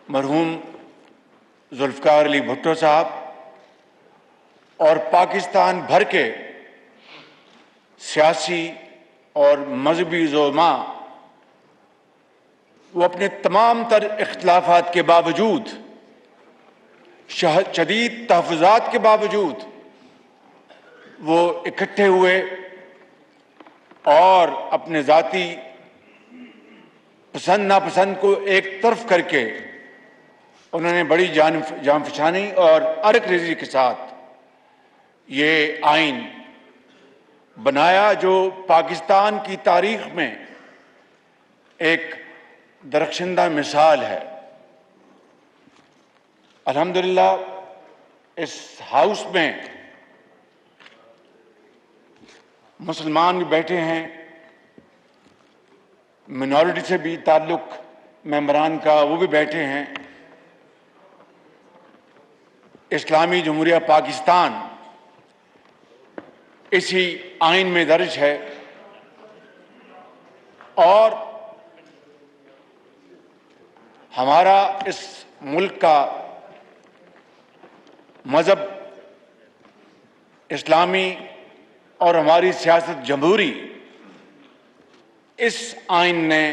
مرحوم ذوالفقار علی بھٹو صاحب اور پاکستان بھر کے سیاسی اور مذہبی زعماء وہ اپنے تمام تر اختلافات کے باوجود، شدید تحفظات کے باوجود وہ اکٹھے ہوئے اور اپنے ذاتی پسند ناپسند کو ایک طرف کر کے انہوں نے بڑی جان فشانی اور عرق ریزی کے ساتھ یہ آئین بنایا جو پاکستان کی تاریخ میں ایک درخشندہ مثال ہے۔ الحمدللہ اس ہاؤس میں مسلمان بھی بیٹھے ہیں، منورٹی سے بھی تعلق ممبران کا وہ بھی بیٹھے ہیں۔ اسلامی جمہوریہ پاکستان اسی آئین میں درج ہے اور ہمارا اس ملک کا مذہب اسلامی اور ہماری سیاست جمہوری، اس آئین نے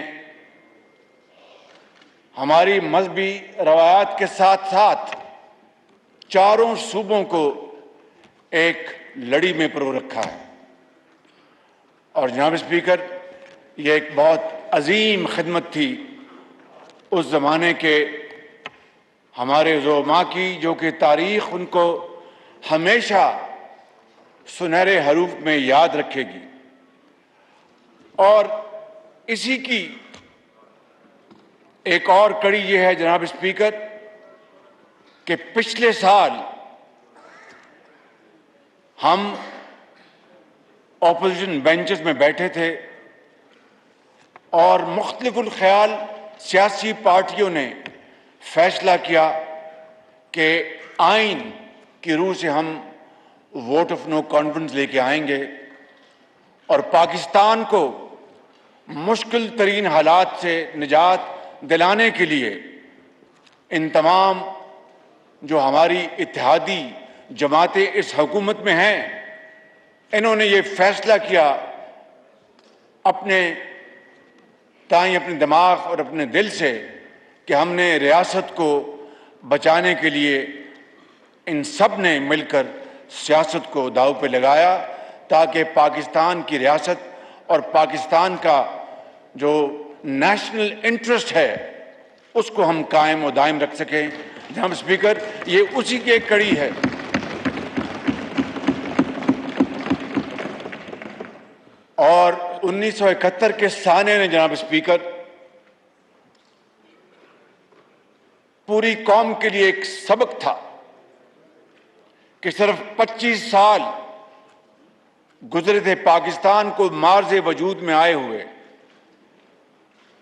ہماری مذہبی روایات کے ساتھ ساتھ چاروں صوبوں کو ایک لڑی میں پرو رکھا ہے۔ اور جناب اسپیکر، یہ ایک بہت عظیم خدمت تھی اس زمانے کے ہمارے زعماء کی، جو کہ تاریخ ان کو ہمیشہ سنہرے حروف میں یاد رکھے گی۔ اور اسی کی ایک اور کڑی یہ ہے جناب اسپیکر کہ پچھلے سال ہم اپوزیشن بینچز میں بیٹھے تھے اور مختلف الخیال سیاسی پارٹیوں نے فیصلہ کیا کہ آئین کی روح سے ہم ووٹ آف نو کانفیڈنس لے کے آئیں گے اور پاکستان کو مشکل ترین حالات سے نجات دلانے کے لیے ان تمام جو ہماری اتحادی جماعتیں اس حکومت میں ہیں، انہوں نے یہ فیصلہ کیا اپنے تائیں، اپنے دماغ اور اپنے دل سے، کہ ہم نے ریاست کو بچانے کے لیے ان سب نے مل کر سیاست کو داؤ پہ لگایا تاکہ پاکستان کی ریاست اور پاکستان کا جو نیشنل انٹرسٹ ہے اس کو ہم قائم و دائم رکھ سکیں۔ جناب اسپیکر، یہ اسی کی ایک کڑی ہے۔ اور 1971 کے سانے نے جناب اسپیکر پوری قوم کے لیے ایک سبق تھا کہ صرف 25 سال گزرے تھے پاکستان کو مارز وجود میں آئے ہوئے،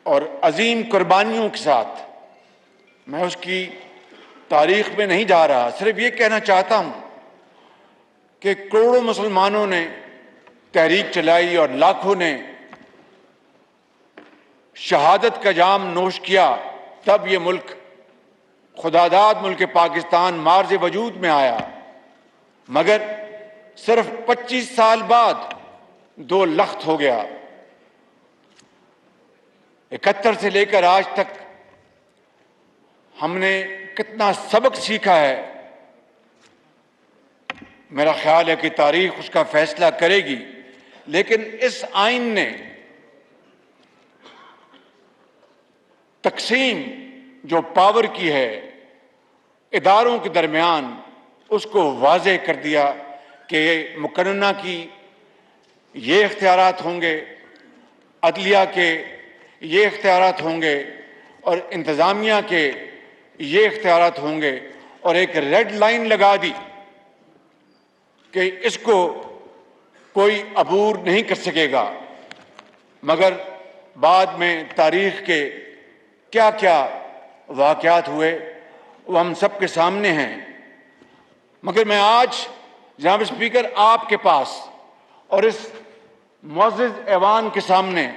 اور عظیم قربانیوں کے ساتھ۔ میں اس کی تاریخ میں نہیں جا رہا، صرف یہ کہنا چاہتا ہوں کہ کروڑوں مسلمانوں نے تحریک چلائی اور لاکھوں نے شہادت کا جام نوش کیا، تب یہ ملک خداداد ملک پاکستان مارز وجود میں آیا۔ مگر صرف 25 سال بعد 2 لخت ہو گیا۔ 71 سے لے کر آج تک ہم نے کتنا سبق سیکھا ہے، میرا خیال ہے کہ تاریخ اس کا فیصلہ کرے گی۔ لیکن اس آئین نے تقسیم جو پاور کی ہے اداروں کے درمیان، اس کو واضح کر دیا کہ مقننہ کی یہ اختیارات ہوں گے، عدلیہ کے یہ اختیارات ہوں گے اور انتظامیہ کے یہ اختیارات ہوں گے، اور ایک ریڈ لائن لگا دی کہ اس کو کوئی عبور نہیں کر سکے گا۔ مگر بعد میں تاریخ کے کیا کیا واقعات ہوئے وہ ہم سب کے سامنے ہیں۔ مگر میں آج جناب اسپیکر آپ کے پاس اور اس معزز ایوان کے سامنے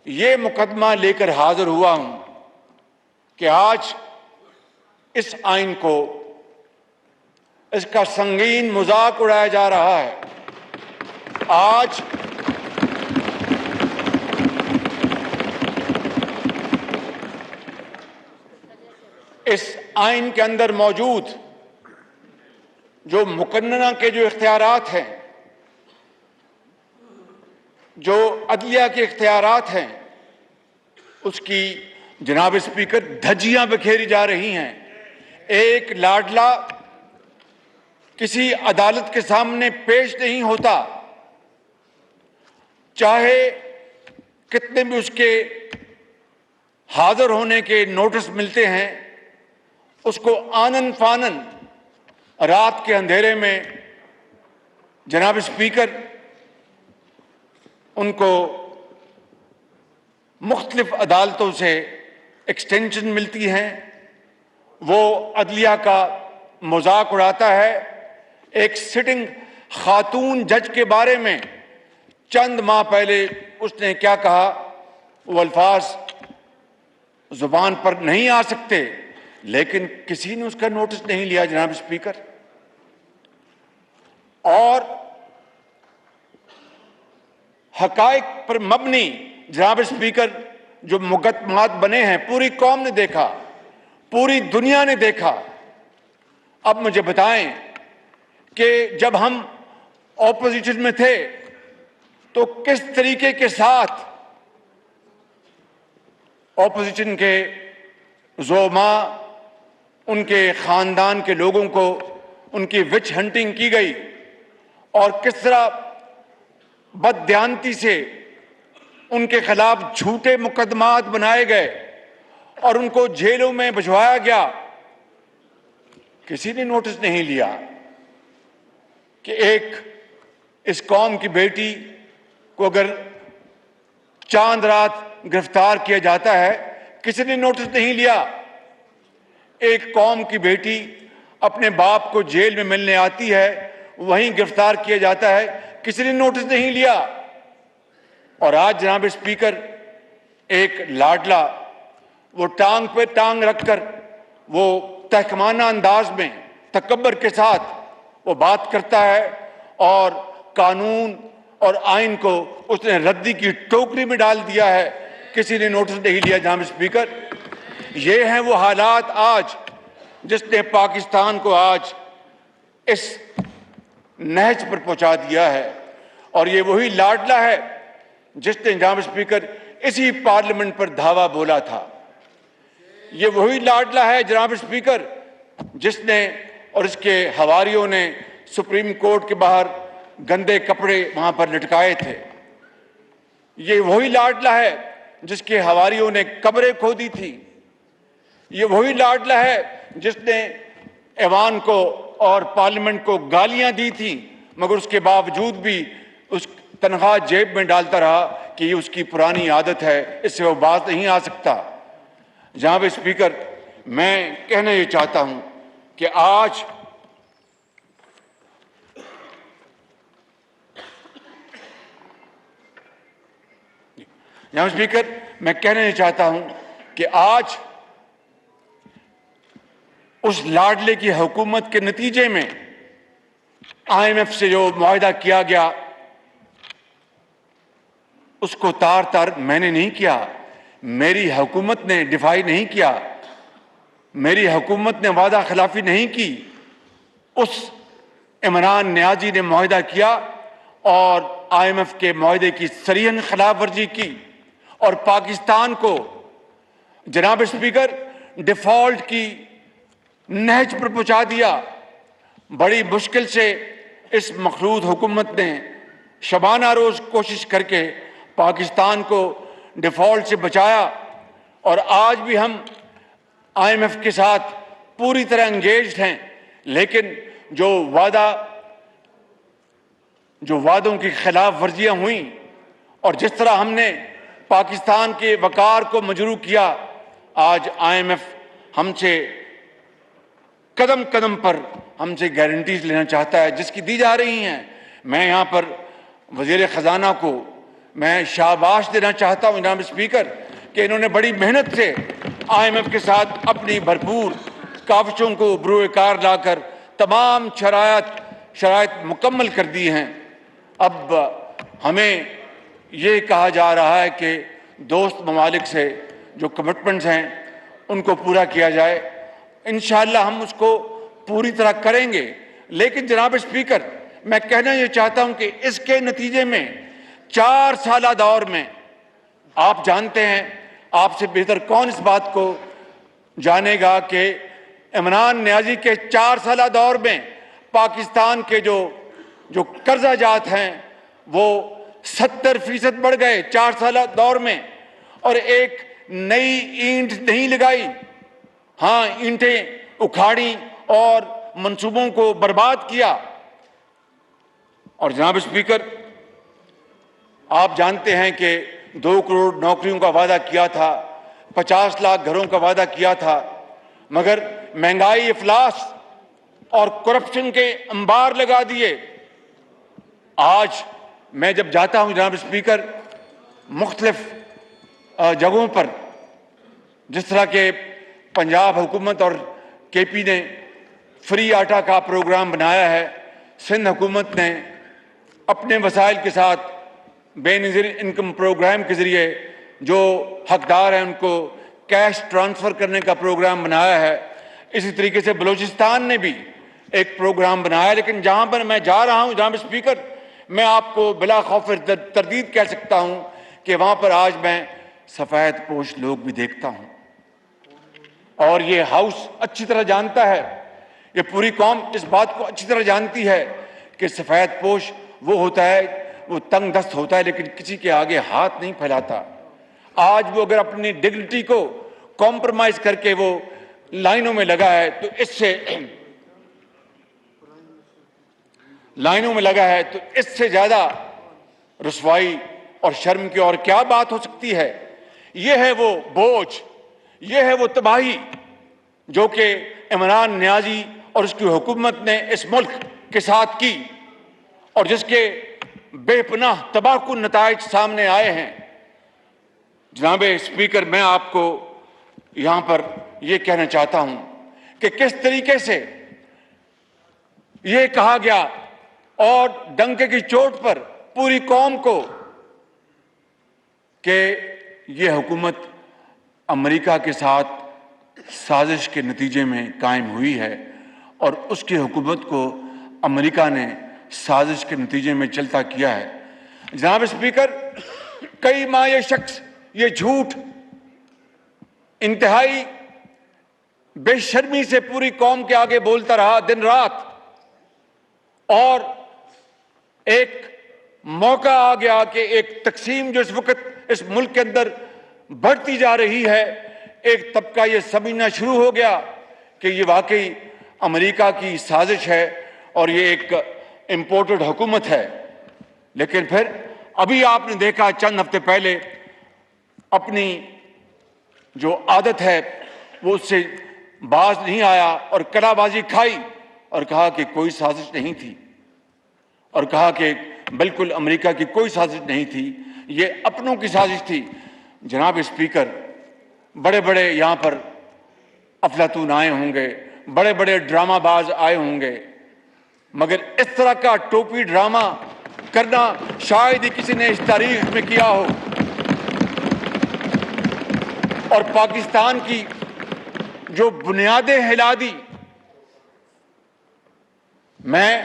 یہ مقدمہ لے کر حاضر ہوا ہوں کہ آج اس آئین کو اس کا سنگین مذاق اڑایا جا رہا ہے. آج اس آئین کے اندر موجود جو مقننہ کے جو اختیارات ہیں، جو عدلیہ کے اختیارات ہیں، اس کی جناب اسپیکر دھجیاں بکھیری جا رہی ہیں. ایک لاڈلا کسی عدالت کے سامنے پیش نہیں ہوتا، چاہے کتنے بھی اس کے حاضر ہونے کے نوٹس ملتے ہیں، اس کو آنن فانن رات کے اندھیرے میں جناب اسپیکر ان کو مختلف عدالتوں سے ایکسٹینشن ملتی ہیں. وہ عدلیہ کا مذاق اڑاتا ہے. ایک سٹنگ خاتون جج کے بارے میں چند ماہ پہلے اس نے کیا کہا، وہ الفاظ زبان پر نہیں آ سکتے، لیکن کسی نے اس کا نوٹس نہیں لیا جناب اسپیکر. اور حقائق پر مبنی جناب اسپیکر جو مقدمات بنے ہیں، پوری قوم نے دیکھا، پوری دنیا نے دیکھا. اب مجھے بتائیں کہ جب ہم اپوزیشن میں تھے تو کس طریقے کے ساتھ اپوزیشن کے زعماء، ان کے خاندان کے لوگوں کو ان کی وچ ہنٹنگ کی گئی، اور کس طرح بددیانتی سے ان کے خلاف جھوٹے مقدمات بنائے گئے اور ان کو جیلوں میں بھجوایا گیا. کسی نے نوٹس نہیں لیا کہ ایک اس قوم کی بیٹی کو اگر چاند رات گرفتار کیا جاتا ہے، کسی نے نوٹس نہیں لیا. ایک قوم کی بیٹی اپنے باپ کو جیل میں ملنے آتی ہے، وہیں گرفتار کیا جاتا ہے، کسی نے نوٹس نہیں لیا. اور آج جناب اسپیکر ایک لاڈلا وہ ٹانگ پہ ٹانگ رکھ کر وہ تحکمانہ انداز میں تکبر کے ساتھ وہ بات کرتا ہے، اور قانون اور آئین کو اس نے ردی کی ٹوکری میں ڈال دیا ہے. کسی نے نوٹس نہیں لیا جناب اسپیکر. یہ ہیں وہ حالات آج جس نے پاکستان کو آج اس نہج پر پہنچا دیا ہے. اور یہ وہی لاڈلا ہے جس نے جناب اسپیکر اسی پارلیمنٹ پر دھاوا بولا تھا. یہ وہی لاڈلا ہے جناب اسپیکر جس نے اور اس کے حواریوں نے سپریم کورٹ کے باہر گندے کپڑے وہاں پر لٹکائے تھے. یہ وہی لاڈلا ہے جس کے حواریوں نے قبریں کھودی تھی. یہ وہی لاڈلا ہے جس نے ایوان کو اور پارلیمنٹ کو گالیاں دی تھیں، مگر اس کے باوجود بھی اس تنخواہ جیب میں ڈالتا رہا کہ یہ اس کی پرانی عادت ہے، اس سے وہ باز نہیں آ سکتا. جناب اسپیکر، میں کہنا یہ چاہتا ہوں کہ آج جناب اسپیکر میں کہنا یہ چاہتا ہوں کہ آج اس لاڈلے کی حکومت کے نتیجے میں آئی ایم ایف سے جو معاہدہ کیا گیا اس کو تار تار میں نے نہیں کیا، میری حکومت نے ڈیفائی نہیں کیا، میری حکومت نے وعدہ خلافی نہیں کی. اس عمران نیازی نے معاہدہ کیا اور آئی ایم ایف کے معاہدے کی صریحاً خلاف ورزی کی اور پاکستان کو جناب اسپیکر ڈیفالٹ کی نہج پر پہنچا دیا. بڑی مشکل سے اس مخلوط حکومت نے شبانہ روز کوشش کر کے پاکستان کو ڈیفالٹ سے بچایا، اور آج بھی ہم آئی ایم ایف کے ساتھ پوری طرح انگیجڈ ہیں. لیکن جو وعدوں کی خلاف ورزیاں ہوئیں اور جس طرح ہم نے پاکستان کے وقار کو مجروح کیا، آج آئی ایم ایف ہم سے قدم قدم پر ہم سے گارنٹیز لینا چاہتا ہے جس کی دی جا رہی ہیں. میں یہاں پر وزیر خزانہ کو میں شاباش دینا چاہتا ہوں جناب اسپیکر کہ انہوں نے بڑی محنت سے IMF کے ساتھ اپنی بھرپور کاوشوں کو بروئے کار لا کر تمام شرائط مکمل کر دی ہیں۔ اب ہمیں یہ کہا جا رہا ہے کہ دوست ممالک سے جو کمٹمنٹس ہیں ان کو پورا کیا جائے۔ انشاءاللہ ہم اس کو پوری طرح کریں گے، لیکن جناب اسپیکر میں کہنا یہ چاہتا ہوں کہ اس کے نتیجے میں 4 سالہ دور میں آپ جانتے ہیں، آپ سے بہتر کون اس بات کو جانے گا کہ عمران نیازی کے 4 سالہ دور میں پاکستان کے جو قرضہ جات ہیں وہ 70% بڑھ گئے 4 سالہ دور میں، اور ایک نئی اینٹ نہیں لگائی، ہاں اینٹیں اکھاڑی اور منصوبوں کو برباد کیا۔ اور جناب اسپیکر آپ جانتے ہیں کہ 2 کروڑ نوکریوں کا وعدہ کیا تھا، 50 لاکھ گھروں کا وعدہ کیا تھا، مگر مہنگائی، افلاس اور کرپشن کے انبار لگا دیے۔ آج میں جب جاتا ہوں جناب اسپیکر مختلف جگہوں پر، جس طرح کہ پنجاب حکومت اور KP نے فری آٹا کا پروگرام بنایا ہے، سندھ حکومت نے اپنے وسائل کے ساتھ بے نظیر انکم پروگرام کے ذریعے جو حقدار ہیں ان کو کیش ٹرانسفر کرنے کا پروگرام بنایا ہے۔ اسی طریقے سے بلوچستان نے بھی ایک پروگرام بنایا ہے، لیکن جہاں پر میں جا رہا ہوں جناب اسپیکر میں آپ کو بلا خوف تردید کہہ سکتا ہوں کہ وہاں پر آج میں سفید پوش لوگ بھی دیکھتا ہوں، اور یہ ہاؤس اچھی طرح جانتا ہے، یہ پوری قوم اس بات کو اچھی طرح جانتی ہے کہ سفید پوش وہ ہوتا ہے، وہ تنگ دست ہوتا ہے لیکن کسی کے آگے ہاتھ نہیں پھیلاتا۔ آج وہ اگر اپنی ڈگنیٹی کو کمپرومائز کر کے وہ لائنوں میں لگا ہے تو اس سے زیادہ رسوائی اور شرم کی اور کیا بات ہو سکتی ہے؟ یہ ہے وہ بوجھ، یہ ہے وہ تباہی جو کہ عمران نیازی اور اس کی حکومت نے اس ملک کے ساتھ کی، اور جس کے بے پناہ تباہ کن نتائج سامنے آئے ہیں۔ جناب اسپیکر میں آپ کو یہاں پر یہ کہنا چاہتا ہوں کہ کس طریقے سے یہ کہا گیا اور ڈنکے کی چوٹ پر پوری قوم کو کہ یہ حکومت امریکہ کے ساتھ سازش کے نتیجے میں قائم ہوئی ہے، اور اس کی حکومت کو امریکہ نے سازش کے نتیجے میں چلتا کیا ہے۔ جناب اسپیکر کئی ماہ یہ شخص یہ جھوٹ انتہائی بے شرمی سے پوری قوم کے آگے بولتا رہا دن رات، اور ایک موقع آ گیا کہ ایک تقسیم جو اس وقت اس ملک کے اندر بڑھتی جا رہی ہے، ایک طبقہ یہ سمجھنا شروع ہو گیا کہ یہ واقعی امریکہ کی سازش ہے اور یہ ایک امپورٹڈ حکومت ہے۔ لیکن پھر ابھی آپ نے دیکھا چند ہفتے پہلے اپنی جو عادت ہے وہ اس سے باز نہیں آیا اور کلا بازی کھائی اور کہا کہ کوئی سازش نہیں تھی، اور کہا کہ بالکل امریکہ کی کوئی سازش نہیں تھی، یہ اپنوں کی سازش تھی۔ جناب اسپیکر بڑے بڑے یہاں پر افلاطون آئے ہوں گے، بڑے بڑے ڈرامہ باز آئے ہوں گے، مگر اس طرح کا ٹوپی ڈرامہ کرنا شاید ہی کسی نے اس تاریخ میں کیا ہو۔ اور پاکستان کی جو بنیادیں ہلا دی، میں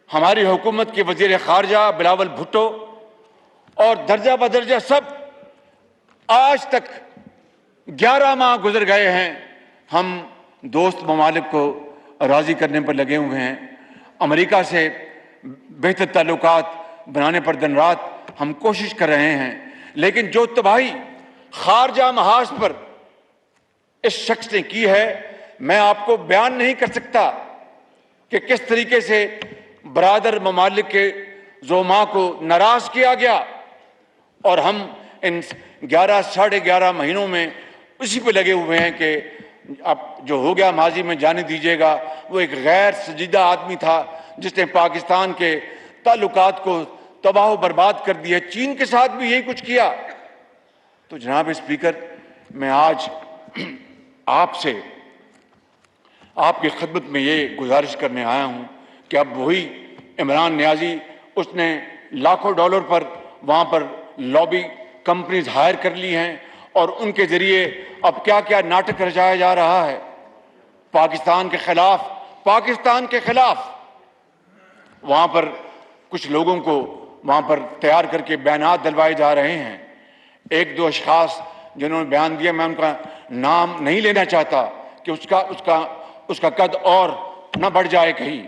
ہماری حکومت کے وزیر خارجہ بلاول بھٹو اور درجہ بدرجہ سب آج تک 11 ماہ گزر گئے ہیں، ہم دوست ممالک کو راضی کرنے پر لگے ہوئے ہیں، امریکہ سے بہتر تعلقات بنانے پر دن رات ہم کوشش کر رہے ہیں، لیکن جو تباہی خارجہ محاذ پر اس شخص نے کی ہے میں آپ کو بیان نہیں کر سکتا کہ کس طریقے سے برادر ممالک کے زعماء کو ناراض کیا گیا، اور ہم ان 11 مہینوں میں اسی پہ لگے ہوئے ہیں کہ اب جو ہو گیا ماضی میں جانے دیجیے گا۔ وہ ایک غیر سنجیدہ آدمی تھا جس نے پاکستان کے تعلقات کو تباہ و برباد کر دیا، چین کے ساتھ بھی یہی کچھ کیا۔ تو جناب اسپیکر میں آج آپ سے آپ کی خدمت میں یہ گزارش کرنے آیا ہوں کہ اب وہی عمران نیازی اس نے لاکھوں ڈالر پر وہاں پر لابی کمپنیز ہائر کر لی ہیں اور ان کے ذریعے اب کیا کیا ناٹک رچایا جا رہا ہے پاکستان کے خلاف وہاں پر کچھ لوگوں کو وہاں پر تیار کر کے بیانات دلوائے جا رہے ہیں. ایک دو اشخاص جنہوں نے بیان دیا، میں ان کا نام نہیں لینا چاہتا کہ اس کا قد اور نہ بڑھ جائے کہیں،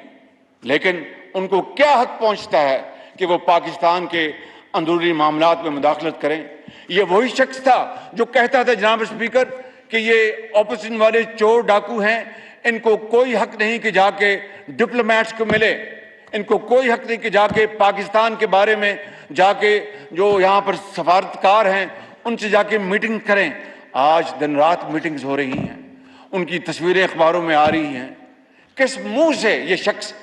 لیکن ان کو کیا حق پہنچتا ہے کہ وہ پاکستان کے اندرونی معاملات میں مداخلت کریں؟ یہ وہی شخص تھا جو کہتا تھا جناب اسپیکر کہ یہ اپوزیشن والے چور ڈاکو ہیں، ان کو کوئی حق نہیں کہ جا کے ڈپلومیٹس کو ملے، ان کو کوئی حق نہیں کہ جا کے پاکستان کے بارے میں جا کے جو یہاں پر سفارتکار ہیں ان سے جا کے میٹنگ کریں. آج دن رات میٹنگز ہو رہی ہیں، ان کی تصویریں اخباروں میں آ رہی ہیں. کس منہ سے یہ شخص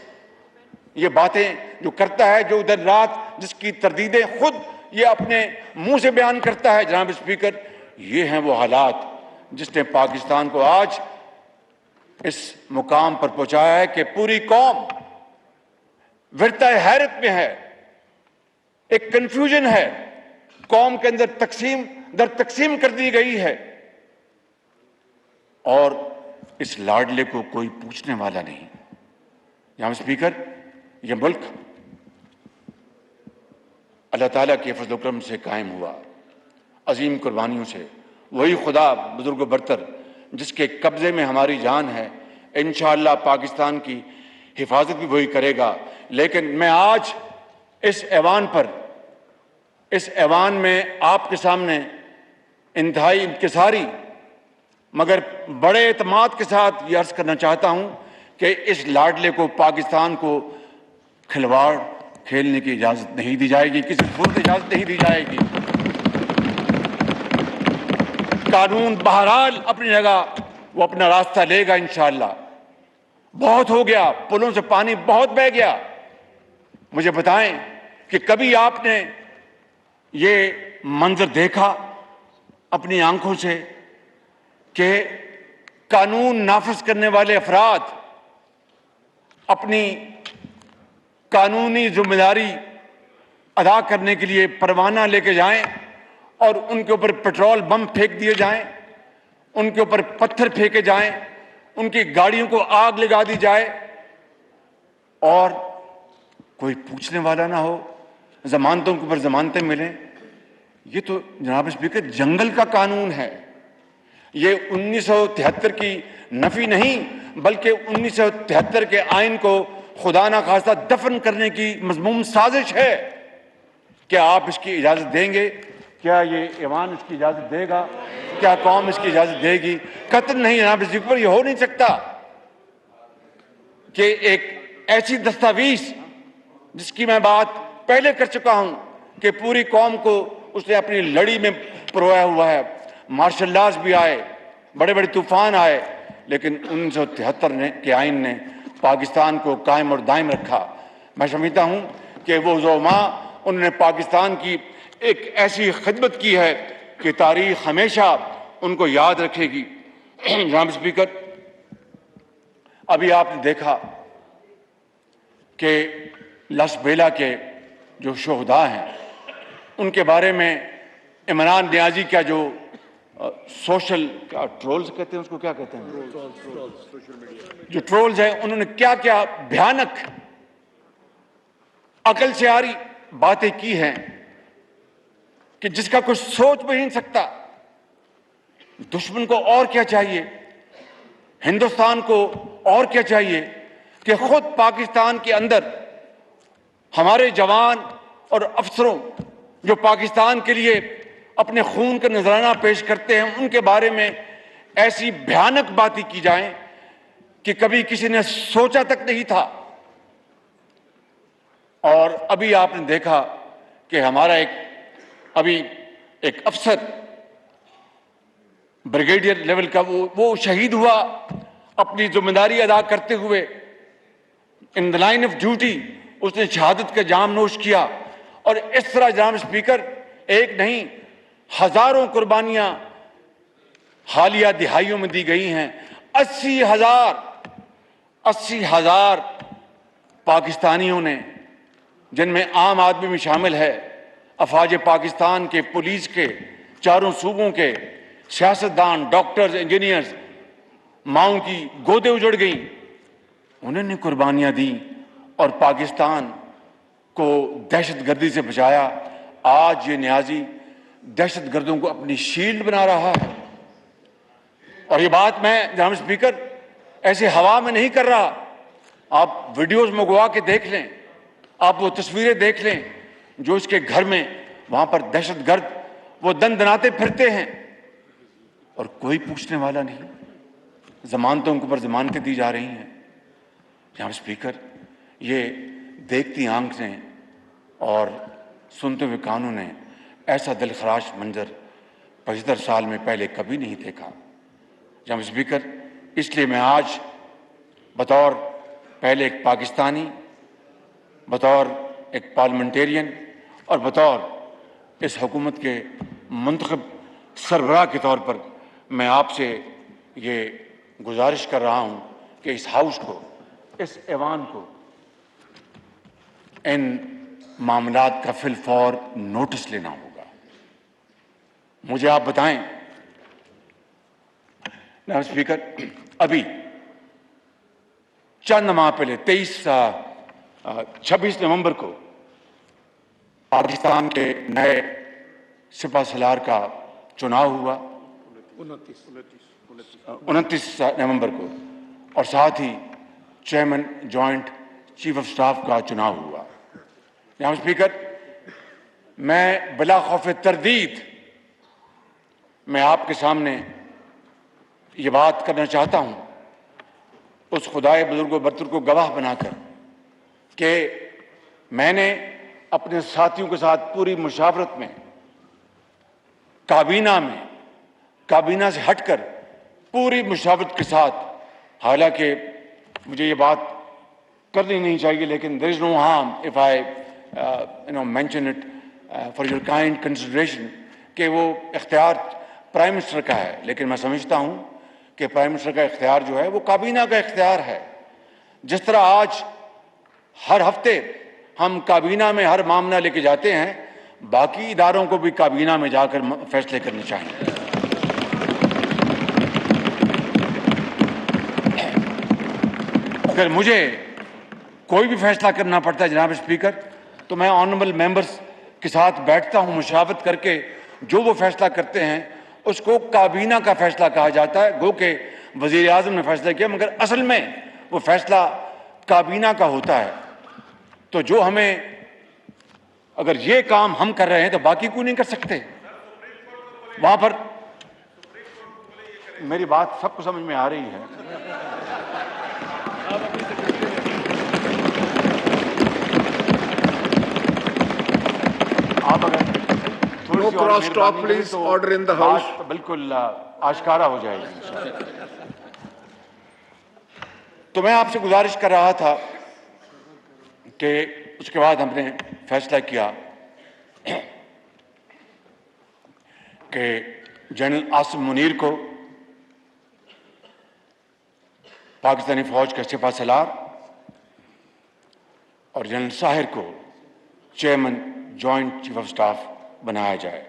یہ باتیں جو کرتا ہے، جو دن رات جس کی تردیدیں خود یہ اپنے منہ سے بیان کرتا ہے؟ جناب اسپیکر، یہ ہیں وہ حالات جس نے پاکستان کو آج اس مقام پر پہنچایا ہے کہ پوری قوم ورطہ حیرت میں ہے، ایک کنفیوژن ہے، قوم کے اندر تقسیم در تقسیم کر دی گئی ہے، اور اس لاڈلے کو کوئی پوچھنے والا نہیں. جناب اسپیکر، یہ ملک اللہ تعالیٰ کے فضل و کرم سے قائم ہوا، عظیم قربانیوں سے. وہی خدا بزرگ و برتر جس کے قبضے میں ہماری جان ہے، انشاءاللہ پاکستان کی حفاظت بھی وہی کرے گا. لیکن میں آج اس ایوان میں آپ کے سامنے انتہائی انکساری مگر بڑے اعتماد کے ساتھ یہ عرض کرنا چاہتا ہوں کہ اس لاڈلے کو پاکستان کو کھلواڑ کھیلنے کی اجازت نہیں دی جائے گی، کسی صورت اجازت نہیں دی جائے گی. قانون بہرحال اپنی جگہ وہ اپنا راستہ لے گا انشاءاللہ. بہت ہو گیا، پلوں سے پانی بہت بہہ گیا. مجھے بتائیں کہ کبھی آپ نے یہ منظر دیکھا اپنی آنکھوں سے کہ قانون نافذ کرنے والے افراد اپنی قانونی ذمہ داری ادا کرنے کے لیے پروانہ لے کے جائیں اور ان کے اوپر پیٹرول بم پھینک دیے جائیں، ان کے اوپر پتھر پھینکے جائیں، ان کی گاڑیوں کو آگ لگا دی جائے اور کوئی پوچھنے والا نہ ہو، ضمانتوں کے اوپر ضمانتیں ملیں؟ یہ تو جناب اسپیکر جنگل کا قانون ہے. یہ 1973 کی نفی نہیں بلکہ 1973 کے آئین کو خدا نہ خواستہ دفن کرنے کی مذموم سازش ہے. کیا آپ اس کی اجازت دیں گے؟ کیا یہ ایوان اس کی اجازت دے گا؟ کیا قوم اس کی اجازت دے گی؟ قطعاً نہیں جناب اسپیکر. یہ ہو نہیں سکتا کہ ایک ایسی دستاویز جس کی میں بات پہلے کر چکا ہوں کہ پوری قوم کو اس نے اپنی لڑی میں پرویا ہوا ہے، مارشل لاز بھی آئے، بڑے بڑے طوفان آئے، لیکن 1973 کے آئین نے پاکستان کو قائم اور دائم رکھا. میں سمجھتا ہوں کہ وہ زعماء انہوں نے پاکستان کی ایک ایسی خدمت کی ہے کہ تاریخ ہمیشہ ان کو یاد رکھے گی. جناب اسپیکر، ابھی آپ نے دیکھا کہ لاس بیلا کے جو شہداء ہیں ان کے بارے میں عمران نیازی کا جو سوشل ٹرولز کہتے ہیں، اس کو کیا کہتے ہیں، جو ٹرولز ہیں، انہوں نے کیا کیا بھیانک عقل سے آری باتیں کی ہیں کہ جس کا کچھ سوچ بھی نہیں سکتا. دشمن کو اور کیا چاہیے، ہندوستان کو اور کیا چاہیے کہ خود پاکستان کے اندر ہمارے جوان اور افسروں جو پاکستان کے لیے اپنے خون کا نذرانہ پیش کرتے ہیں ان کے بارے میں ایسی بھیانک باتیں کی جائیں کہ کبھی کسی نے سوچا تک نہیں تھا. اور ابھی آپ نے دیکھا کہ ہمارا ایک افسر بریگیڈیئر لیول کا وہ شہید ہوا اپنی ذمہ داری ادا کرتے ہوئے، ان دا لائن آف ڈیوٹی اس نے شہادت کا جام نوش کیا. اور اس طرح جناب اسپیکر ایک نہیں ہزاروں قربانیاں حالیہ دہائیوں میں دی گئی ہیں. 80,000 پاکستانیوں نے، جن میں عام آدمی بھی شامل ہے، افواج پاکستان کے، پولیس کے، چاروں صوبوں کے سیاستدان، ڈاکٹرز، انجینئرز، ماؤں کی گودیں اجڑ گئیں. انہوں نے قربانیاں دیں اور پاکستان کو دہشت گردی سے بچایا. آج یہ نیازی دہشت گردوں کو اپنی شیلڈ بنا رہا ہے. اور یہ بات میں جناب اسپیکر ایسے ہوا میں نہیں کر رہا. آپ ویڈیوز منگوا کے دیکھ لیں، آپ وہ تصویریں دیکھ لیں جو اس کے گھر میں، وہاں پر دہشت گرد وہ دن دناتے پھرتے ہیں اور کوئی پوچھنے والا نہیں. ضمانتوں کے اوپر ضمانتیں دی جا رہی ہیں. جناب اسپیکر، یہ دیکھتی آنکھیں اور سنتے ہوئے کانوں نے ایسا دلخراش منظر 75 سال میں پہلے کبھی نہیں دیکھا. جناب اسپیکر، اس لیے میں آج بطور پہلے ایک پاکستانی، بطور ایک پارلیمنٹیرین اور بطور اس حکومت کے منتخب سربراہ کے طور پر میں آپ سے یہ گزارش کر رہا ہوں کہ اس ہاؤس کو، اس ایوان کو ان معاملات کا فی الفور نوٹس لینا ہوگا. مجھے آپ بتائیں جناب اسپیکر، ابھی چند ماہ پہلے 26 نومبر کو پاکستان کے نئے سپہ سالار کا چناؤ ہوا، 29 نومبر کو، اور ساتھ ہی chairman joint chief of staff کا چناؤ ہوا. جناب اسپیکر، میں بلا خوف تردید میں آپ کے سامنے یہ بات کرنا چاہتا ہوں، اس خدائے بزرگ و برتر کو گواہ بنا کر، کہ میں نے اپنے ساتھیوں کے ساتھ پوری مشاورت میں، کابینہ سے ہٹ کر پوری مشاورت کے ساتھ، حالانکہ مجھے یہ بات کرنی نہیں چاہیے لیکن there is no harm if I mention it for your kind consideration، کہ وہ اختیار پرائم منسٹر کا ہے، لیکن میں سمجھتا ہوں کہ پرائم منسٹر کا اختیار جو ہے وہ کابینہ کا اختیار ہے. جس طرح آج ہر ہفتے ہم کابینہ میں ہر معاملہ لے کے جاتے ہیں، باقی اداروں کو بھی کابینہ میں جا کر فیصلے کرنے چاہیے. اگر مجھے کوئی بھی فیصلہ کرنا پڑتا ہے جناب اسپیکر، تو میں آنریبل ممبرز کے ساتھ بیٹھتا ہوں، مشاورت کر کے جو وہ فیصلہ کرتے ہیں اس کو کابینہ کا فیصلہ کہا جاتا ہے. گو کہ وزیر اعظم نے فیصلہ کیا، مگر اصل میں وہ فیصلہ کابینہ کا ہوتا ہے. تو جو ہمیں، اگر یہ کام ہم کر رہے ہیں تو باقی کیوں نہیں کر سکتے؟ وہاں پر میری بات سب کو سمجھ میں آ رہی ہے. آپ اگر No cross talk, please. Order in the house. بالکل آشکارا ہو جائے گی. تو میں آپ سے گزارش کر رہا تھا کہ اس کے بعد ہم نے فیصلہ کیا کہ جنرل عاصم منیر کو پاکستانی فوج کا سپہ سالار اور جنرل ساحر کو chairman joint chief of staff بنایا جائے.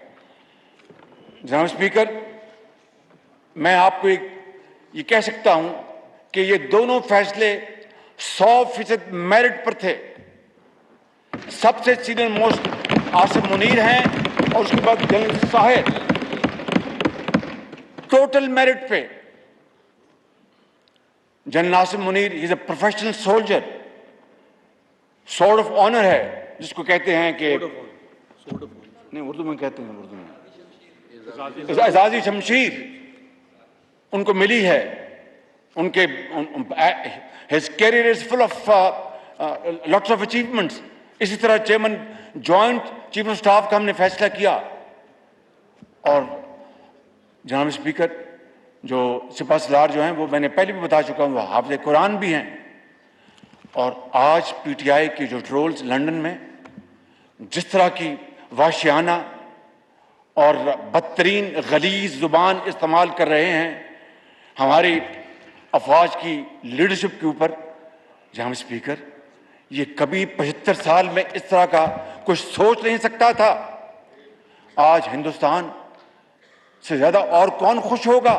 جناب اسپیکر، میں آپ کو یہ کہہ سکتا ہوں کہ یہ دونوں فیصلے 100% میرٹ پر تھے. سب سے سینئر موسٹ عاصم منیر ہیں اور اس کے بعد جنرل ساحر، ٹوٹل میرٹ پہ. General Asim Munir is a professional soldier, sword of honour ہے جس کو کہتے ہیں کہ نہیں اردو میں کہتے ہیں، اردو میں اعزازی شمشیر ان کو ملی ہے. ان کے his career is full of lots of achievements. اسی طرح chairman joint chief of staff کا ہم نے فیصلہ کیا. اور جناب اسپیکر، جو سپہ سالار جو ہیں وہ میں نے پہلے بھی بتا چکا ہوں، وہ حافظ قرآن بھی ہیں. اور آج پی ٹی آئی کی جو ٹرولز لندن میں جس طرح کی وحشیانہ اور بدترین غلیظ زبان استعمال کر رہے ہیں ہماری افواج کی لیڈرشپ کے اوپر. جناب اسپیکر, یہ کبھی 75 سال میں اس طرح کا کچھ سوچ نہیں سکتا تھا. آج ہندوستان سے زیادہ اور کون خوش ہوگا؟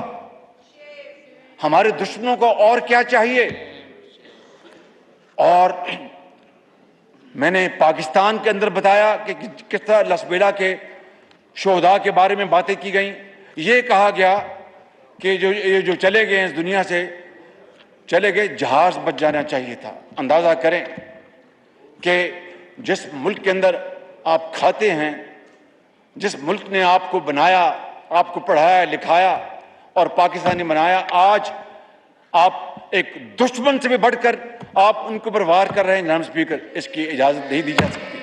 ہمارے دشمنوں کو اور کیا چاہیے؟ اور میں نے پاکستان کے اندر بتایا کہ کس طرح لسبیلا کے شہداء کے بارے میں باتیں کی گئیں. یہ کہا گیا کہ جو چلے گئے اس دنیا سے چلے گئے, جہاز بچ جانا چاہیے تھا. اندازہ کریں کہ جس ملک کے اندر آپ کھاتے ہیں, جس ملک نے آپ کو بنایا, آپ کو پڑھایا لکھایا اور پاکستانی بنایا, آج آپ ایک دشمن سے بھی بڑھ کر آپ ان کے اوپر وار کر رہے ہیں. جناب اسپیکر, اس کی اجازت نہیں دی جا سکتی.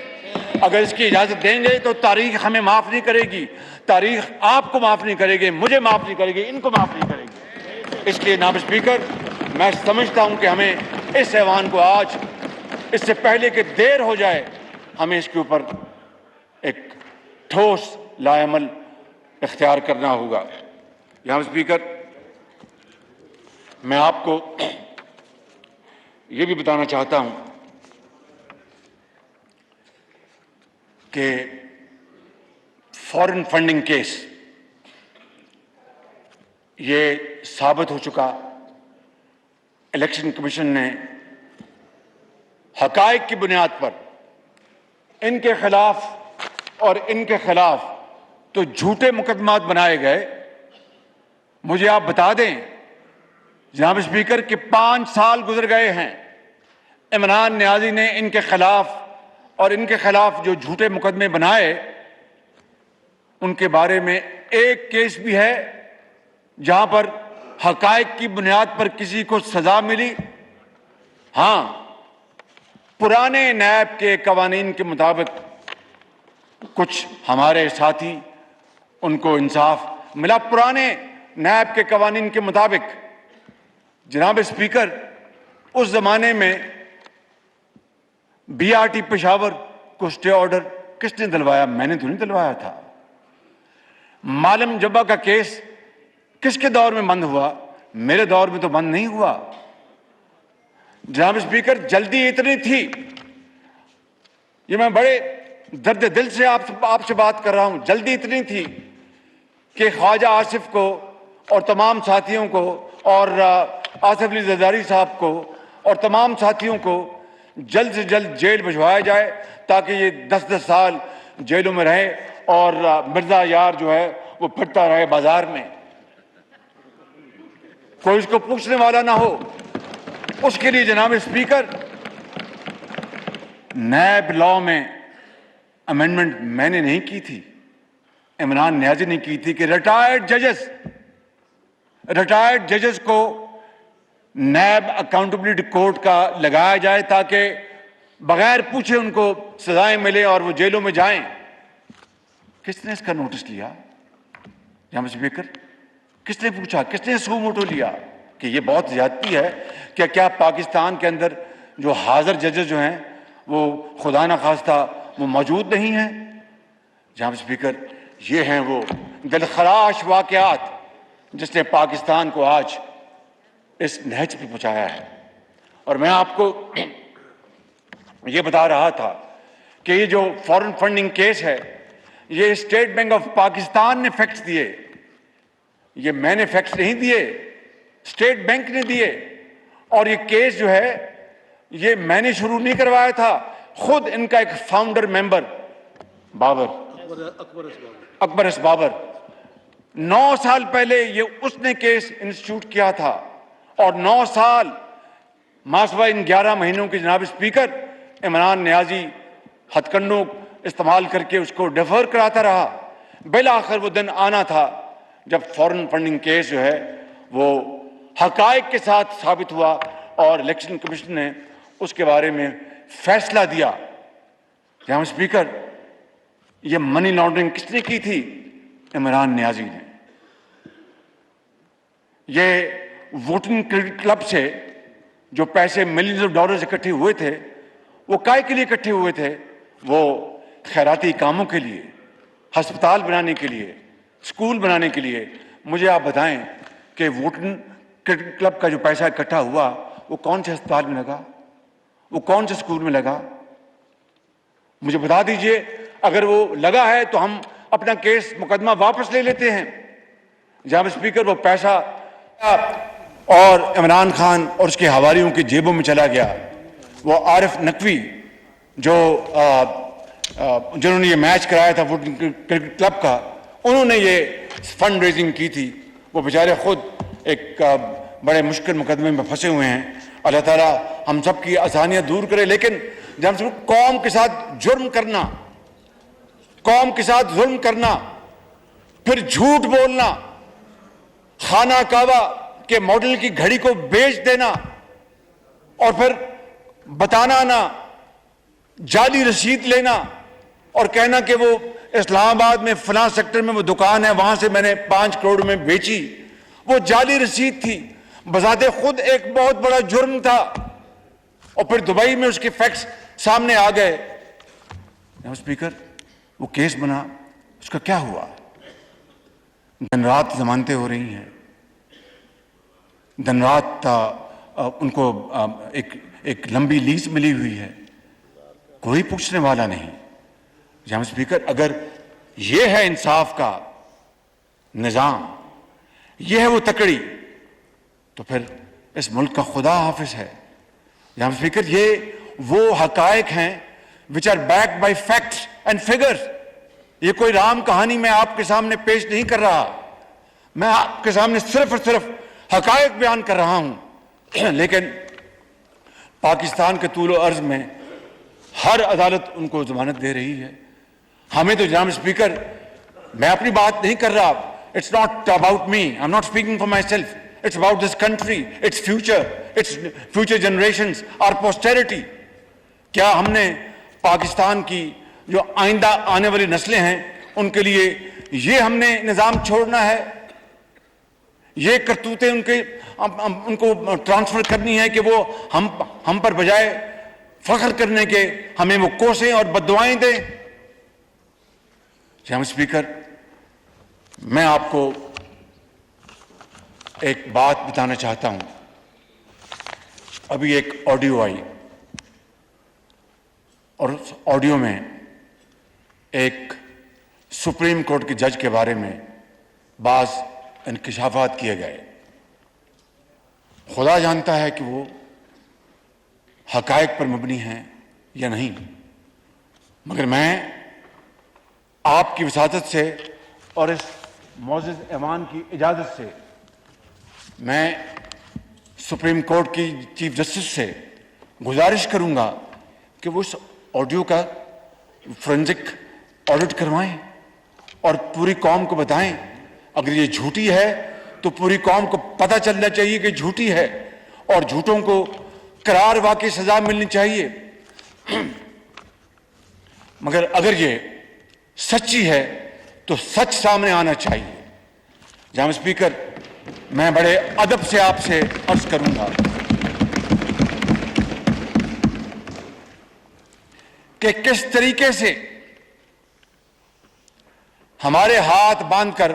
اگر اس کی اجازت دیں گے تو تاریخ ہمیں معاف نہیں کرے گی, تاریخ آپ کو معاف نہیں کرے گی, مجھے معاف نہیں کرے گی, ان کو معاف نہیں کرے گی. اس لیے جناب اسپیکر, میں سمجھتا ہوں کہ ہمیں اس ایوان کو آج, اس سے پہلے کہ دیر ہو جائے, ہمیں اس کے اوپر ایک ٹھوس لائحہ عمل اختیار کرنا ہوگا. جناب اسپیکر, میں آپ کو یہ بھی بتانا چاہتا ہوں کہ فارن فنڈنگ کیس یہ ثابت ہو چکا. الیکشن کمیشن نے حقائق کی بنیاد پر ان کے خلاف اور ان کے خلاف تو جھوٹے مقدمات بنائے گئے. مجھے آپ بتا دیں جناب اسپیکر کہ 5 سال گزر گئے ہیں, عمران نیازی نے ان کے خلاف اور ان کے خلاف جو جھوٹے مقدمے بنائے ان کے بارے میں ایک کیس بھی ہے جہاں پر حقائق کی بنیاد پر کسی کو سزا ملی. ہاں, پرانے نیب کے قوانین کے مطابق کچھ ہمارے ساتھی ان کو انصاف ملا. پرانے نیب کے قوانین کے مطابق جناب اسپیکر, اس زمانے میں بی آر ٹی پشاور کو اسٹے آرڈر کس نے دلوایا؟ میں نے تو نہیں دلوایا تھا. معلم جبا کا کیس کس کے دور میں بند ہوا؟ میرے دور میں تو بند نہیں ہوا. جناب اسپیکر, جلدی اتنی تھی, یہ میں بڑے درد دل سے آپ سے بات کر رہا ہوں, جلدی اتنی تھی کہ خواجہ آصف کو اور تمام ساتھیوں کو اور آصف علی زرداری صاحب کو اور تمام ساتھیوں کو جلد سے جلد جیل بھجوایا جائے تاکہ یہ 10 سال جیلوں میں رہے اور مرزا یار جو ہے وہ پھرتا رہے بازار میں, کوئی اس کو پوچھنے والا نہ ہو. اس کے لیے جناب اسپیکر, نیب لا میں امینڈمنٹ میں نے نہیں کی تھی, عمران نیازی نے کی تھی کہ ریٹائرڈ ججز کو نیب اکاؤنٹیبلٹی کورٹ کا لگایا جائے تاکہ بغیر پوچھے ان کو سزائیں ملے اور وہ جیلوں میں جائیں. کس نے اس کا نوٹس لیا؟ جناب اسپیکر, کس نے پوچھا, کس نے سو موٹو لیا کہ یہ بہت زیادتی ہے؟ کیا پاکستان کے اندر جو حاضر ججز جو ہیں وہ خدا نخواستہ وہ موجود نہیں ہیں؟ جناب اسپیکر, یہ ہیں وہ دلخراش واقعات جس نے پاکستان کو آج اس نہج پہ پہنچایا ہے. اور میں آپ کو یہ بتا رہا تھا کہ یہ جو فارن فنڈنگ کیس ہے یہ اسٹیٹ بینک آف پاکستان نے فیکٹس دیے, یہ میں نے فیکٹس نہیں دیے, اسٹیٹ بینک نے دیے. اور یہ کیس جو ہے یہ میں نے شروع نہیں کروایا تھا, خود ان کا ایک فاؤنڈر ممبر اکبر اس بابر 9 سال پہلے یہ اس نے کیس انسٹیٹیوٹ کیا تھا, اور 9 سال ماسوا ان 11 مہینوں کے جناب اسپیکر عمران نیازی ہتھ کنڈوں استعمال کر کے اس کو ڈیفر کراتا رہا. بالآخر وہ دن آنا تھا جب فارن فنڈنگ کیس جو ہے وہ حقائق کے ساتھ ثابت ہوا اور الیکشن کمیشن نے اس کے بارے میں فیصلہ دیا. جناب اسپیکر, یہ منی لانڈرنگ کس نے کی تھی؟ عمران نیازی نے. یہ ووٹنگ کریڈٹ کلب سے جو پیسے ملینز آف ڈالرز اکٹھے ہوئے تھے وہ کائے کے لیے اکٹھے ہوئے تھے؟ وہ خیراتی کاموں کے لیے. ہسپتال بنانے کے لیے, اسکول بنانے کے لیے. مجھے آپ بتائیں کہ ووٹن کرکٹ کلب کا جو پیسہ اکٹھا ہوا وہ کون سے ہسپتال میں لگا, وہ کون سے اسکول میں لگا؟ مجھے بتا دیجئے. اگر وہ لگا ہے تو ہم اپنا کیس مقدمہ واپس لے لیتے ہیں. جناب اسپیکر, وہ پیسہ اور عمران خان اور اس کے حواریوں کی جیبوں میں چلا گیا. وہ عارف نقوی جنہوں نے یہ میچ کرایا تھا کرکٹ کلب کا, انہوں نے یہ فنڈ ریزنگ کی تھی. وہ بیچارے خود ایک بڑے مشکل مقدمے میں پھنسے ہوئے ہیں. اللہ تعالیٰ ہم سب کی آسانیاں دور کرے. لیکن جب قوم کے ساتھ جرم کرنا, قوم کے ساتھ ظلم کرنا, پھر جھوٹ بولنا, خانہ کعبہ کے ماڈل کی گھڑی کو بیچ دینا اور پھر بتانا نہ, جعلی رسید لینا اور کہنا کہ وہ اسلام آباد میں فلاں سیکٹر میں وہ دکان ہے, وہاں سے میں نے 5 کروڑ میں بیچی, وہ جعلی رسید تھی, بذات خود ایک بہت بڑا جرم تھا. اور پھر دبئی میں اس کے فیکٹس سامنے آ گئے. اسپیکر, وہ کیس بنا, اس کا کیا ہوا؟ دن رات ضمانتیں ہو رہی ہیں, دن رات ان کو ایک لمبی لیز ملی ہوئی ہے, کوئی پوچھنے والا نہیں. جناب اسپیکر, اگر یہ ہے انصاف کا نظام, یہ ہے وہ تکڑی, تو پھر اس ملک کا خدا حافظ ہے. جناب اسپیکر, یہ وہ حقائق ہیں which are backed by facts and figures. یہ کوئی رام کہانی میں آپ کے سامنے پیش نہیں کر رہا, میں آپ کے سامنے صرف اور صرف حقائق بیان کر رہا ہوں. لیکن پاکستان کے طول و عرض میں ہر عدالت ان کو ضمانت دے رہی ہے. ہمیں تو جناب اسپیکر, میں اپنی بات نہیں کر رہا, it's not about me, I'm not speaking for myself, it's about this country, its future, its future generations, our posterity. کیا ہم نے پاکستان کی جو آئندہ آنے والی نسلیں ہیں ان کے لیے یہ ہم نے نظام چھوڑنا ہے؟ یہ کرتوتیں ان کو ٹرانسفر کرنی ہے کہ وہ ہم پر بجائے فخر کرنے کے ہمیں وہ کوسیں اور بددعائیں دیں؟ جناب اسپیکر, میں آپ کو ایک بات بتانا چاہتا ہوں. ابھی ایک آڈیو آئی اور اس آڈیو میں ایک سپریم کورٹ کے جج کے بارے میں بعض انکشافات کیے گئے. خدا جانتا ہے کہ وہ حقائق پر مبنی ہیں یا نہیں, مگر میں آپ کی وساطت سے اور اس معزز ایوان کی اجازت سے میں سپریم کورٹ کی چیف جسٹس سے گزارش کروں گا کہ وہ اس آڈیو کا فورنزک آڈٹ کروائیں اور پوری قوم کو بتائیں. اگر یہ جھوٹی ہے تو پوری قوم کو پتہ چلنا چاہیے کہ جھوٹی ہے اور جھوٹوں کو قرار واقع سزا ملنی چاہیے. مگر اگر یہ سچی ہے تو سچ سامنے آنا چاہیے. جناب اسپیکر, میں بڑے ادب سے آپ سے عرض کروں گا کہ کس طریقے سے ہمارے ہاتھ باندھ کر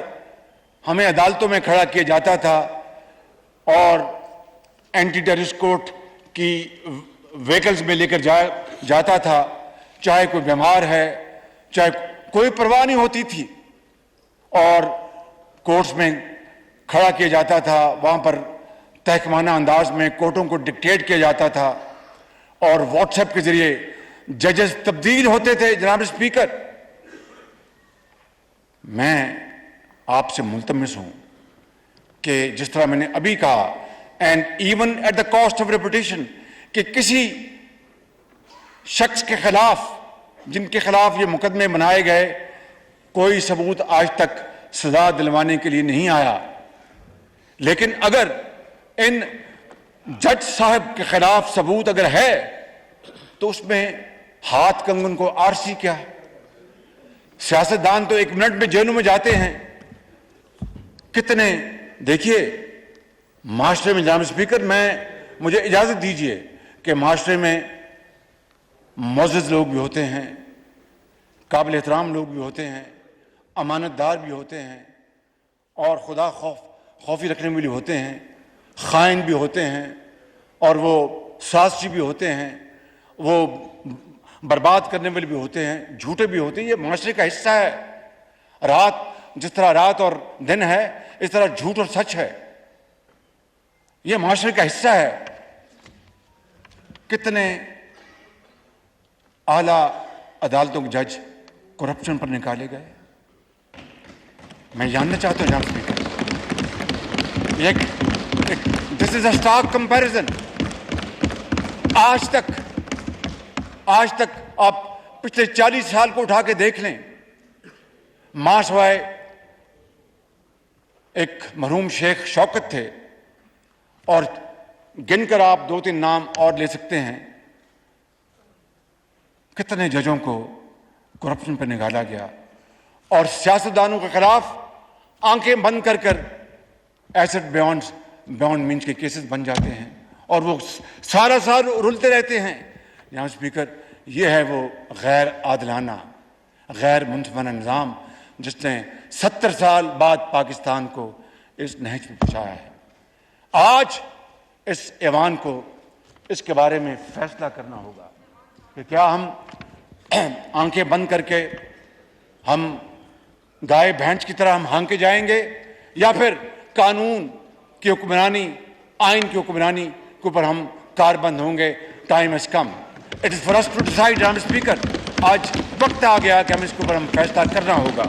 ہمیں عدالتوں میں کھڑا کیا جاتا تھا اور اینٹی ٹیررسٹ کورٹ کی وہیکلز میں لے کر جاتا تھا, چاہے کوئی بیمار ہے, چاہے کوئی پرواہ نہیں ہوتی تھی, اور کورٹس میں کھڑا کیا جاتا تھا. وہاں پر تحکمانہ انداز میں کورٹوں کو ڈکٹیٹ کیا جاتا تھا اور واٹس ایپ کے ذریعے ججز تبدیل ہوتے تھے. جناب اسپیکر, میں آپ سے ملتمس ہوں کہ جس طرح میں نے ابھی کہا, and even at the cost of reputation, کہ کسی شخص کے خلاف جن کے خلاف یہ مقدمے بنائے گئے کوئی ثبوت آج تک سزا دلوانے کے لیے نہیں آیا. لیکن اگر ان جج صاحب کے خلاف ثبوت اگر ہے تو اس میں ہاتھ کنگن کو آرسی کیا؟ سیاستدان تو 1 منٹ میں جیلوں میں جاتے ہیں. کتنے دیکھیے معاشرے میں, جناب اسپیکر مجھے اجازت دیجئے کہ معاشرے میں معزز لوگ بھی ہوتے ہیں, قابل احترام لوگ بھی ہوتے ہیں, امانت دار بھی ہوتے ہیں اور خدا خوفی رکھنے والے ہوتے ہیں، خائن بھی ہوتے ہیں اور وہ سازشی بھی ہوتے ہیں، وہ برباد کرنے والے بھی ہوتے ہیں، جھوٹے بھی ہوتے ہیں. یہ معاشرے کا حصہ ہے. جس طرح رات اور دن ہے اس طرح جھوٹ اور سچ ہے. یہ معاشرے کا حصہ ہے. کتنے اعلیٰ عدالتوں کے جج کرپشن پر نکالے گئے. میں جاننا چاہتا ہوں جناب اسپیکر، دس از اے اسٹارک کمپیریزن. آج تک آپ پچھلے 40 سال کو اٹھا کے دیکھ لیں. ماں سوائے ایک مرحوم شیخ شوکت تھے اور گن کر آپ 2-3 نام اور لے سکتے ہیں. کتنے ججوں کو کرپشن پر نکالا گیا اور سیاستدانوں کے خلاف آنکھیں بند کر ایسٹ بیونڈ مینس کے کیسز بن جاتے ہیں اور وہ سارا سال رلتے رہتے ہیں. جناب اسپیکر، یہ ہے وہ غیر عادلانہ، غیر منصفانہ نظام جس نے 70 سال بعد پاکستان کو اس نہج میں پہنچایا ہے. آج اس ایوان کو اس کے بارے میں فیصلہ کرنا ہوگا کہ کیا ہم آنکھیں بند کر کے ہم گائے بھینس کی طرح ہم ہانکے جائیں گے یا پھر قانون کی حکمرانی، آئین کی حکمرانی کے اوپر ہم کاربند ہوں گے. Time has come. It is for us to decide. جناب اسپیکر، آج وقت آ گیا کہ ہم اس کے اوپر ہم فیصلہ کرنا ہوگا.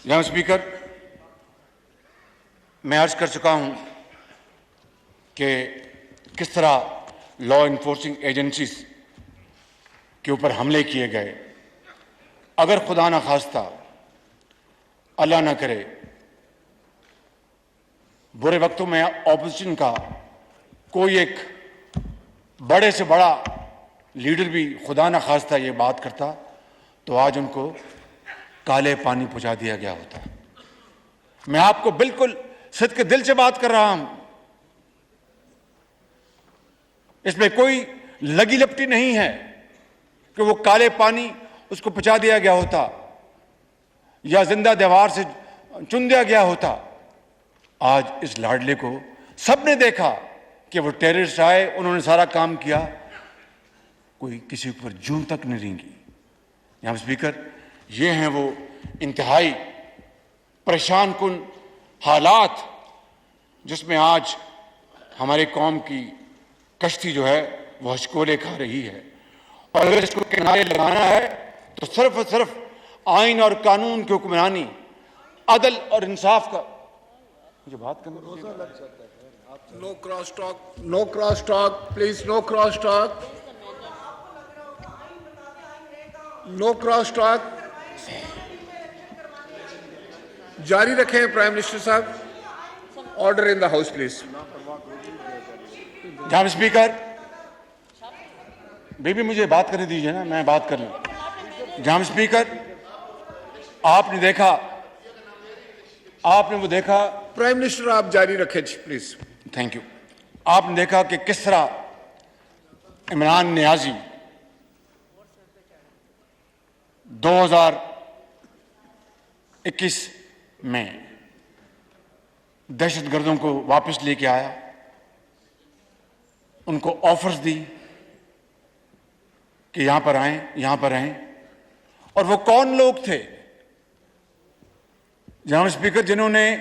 جناب اسپیکر، میں عرض کر چکا ہوں کہ کس طرح لا انفورسنگ ایجنسیز کے اوپر حملے کیے گئے. اگر خدا نہ خواستہ، اللہ نہ کرے، برے وقتوں میں اپوزیشن کا کوئی ایک بڑے سے بڑا لیڈر بھی خدا نہ خواستہ یہ بات کرتا تو آج ان کو کالے پانی پہنچا دیا گیا ہوتا. میں آپ کو بالکل صدق کے دل سے بات کر رہا ہوں. اس میں کوئی لگی لپٹی نہیں ہے کہ وہ کالے پانی اس کو پہنچا دیا گیا ہوتا یا زندہ دیوار سے چن دیا گیا ہوتا. آج اس لاڈلے کو سب نے دیکھا کہ وہ ٹیررسٹ آئے، انہوں نے سارا کام کیا، کوئی کسی پر جوں تک نہیں رینگی. جناب اسپیکر، یہ ہیں وہ انتہائی پریشان کن حالات جس میں آج ہمارے قوم کی کشتی جو ہے وہ ہچکولے کھا رہی ہے. اور اگر اس کو کنارے لگانا ہے تو صرف اور صرف آئین اور قانون کی حکمرانی، عدل اور انصاف کا. مجھے بات کرنا No cross talk. No cross talk. Please, no cross talk. No cross talk. جاری رکھیں پرائم منسٹر صاحب. Order in the house please. جناب اسپیکر، بی مجھے بات کرنے دیجیے نا، میں بات کر لوں. جناب اسپیکر، آپ نے وہ دیکھا. پرائم منسٹر آپ جاری رکھیں پلیز. Thank you. آپ نے دیکھا کہ کس طرح عمران نیازی 2021 میں دہشت گردوں کو واپس لے کے آیا، ان کو آفرز دی کہ یہاں پر رہیں. اور وہ کون لوگ تھے جناب اسپیکر جنہوں نے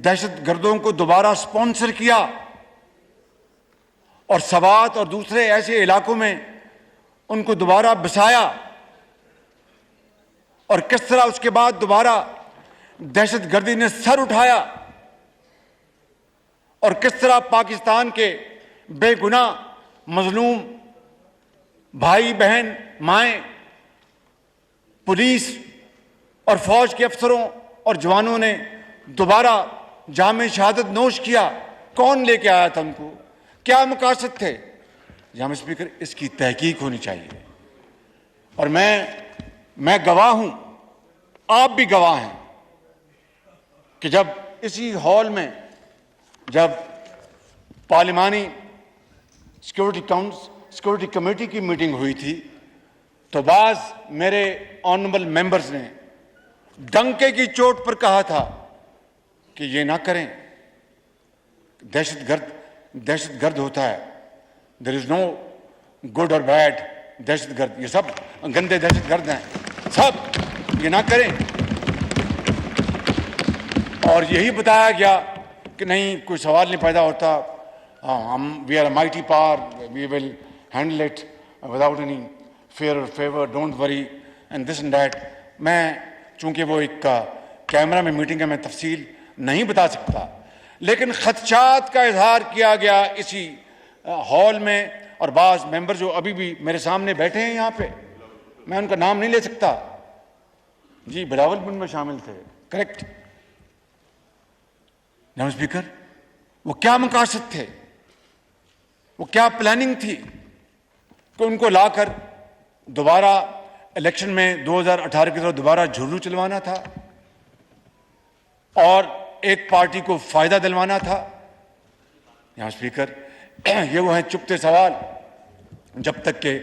دہشت گردوں کو دوبارہ سپانسر کیا اور سوات اور دوسرے ایسے علاقوں میں ان کو دوبارہ بسایا، اور کس طرح اس کے بعد دوبارہ دہشت گردی نے سر اٹھایا، اور کس طرح پاکستان کے بے گناہ مظلوم بھائی بہن مائیں، پولیس اور فوج کے افسروں اور جوانوں نے دوبارہ جام شہادت نوش کیا. کون لے کے آیا تھا ان کو؟ کیا مقاصد تھے؟ جناب اسپیکر، اس کی تحقیق ہونی چاہیے. اور میں گواہ ہوں، آپ بھی گواہ ہیں کہ جب اسی ہال میں جب پارلیمانی سیکورٹی کمیٹی کی میٹنگ ہوئی تھی تو بعض میرے آنریبل ممبرز نے ڈنکے کی چوٹ پر کہا تھا کہ یہ نہ کریں، دہشت گرد ہوتا ہے، دیر از نو گڈ اور بیڈ دہشت گرد، یہ سب گندے دہشت گرد ہیں، سب یہ نہ کریں. اور یہی بتایا گیا کہ نہیں کوئی سوال نہیں پیدا ہوتا، we are a mighty power, we will handle it without any fear or favour, don't worry and this and that. میں چونکہ وہ ایک کیمرہ میں میٹنگ ہے، میں تفصیل نہیں بتا سکتا، لیکن خدشات کا اظہار کیا گیا اسی ہال میں، اور بعض ممبر جو ابھی بھی میرے سامنے بیٹھے ہیں یہاں پہ، میں ان کا نام نہیں لے سکتا، جی بلاول بھی ان میں شامل تھے، کریکٹ. جناب اسپیکر، وہ کیا مقاصد تھے، وہ کیا پلاننگ تھی کہ ان کو لا کر دوبارہ الیکشن میں 2018 کی طرف دوبارہ جھرلو چلوانا تھا اور ایک پارٹی کو فائدہ دلوانا تھا. جناب اسپیکر، یہ وہ ہیں چپتے سوال، جب تک کہ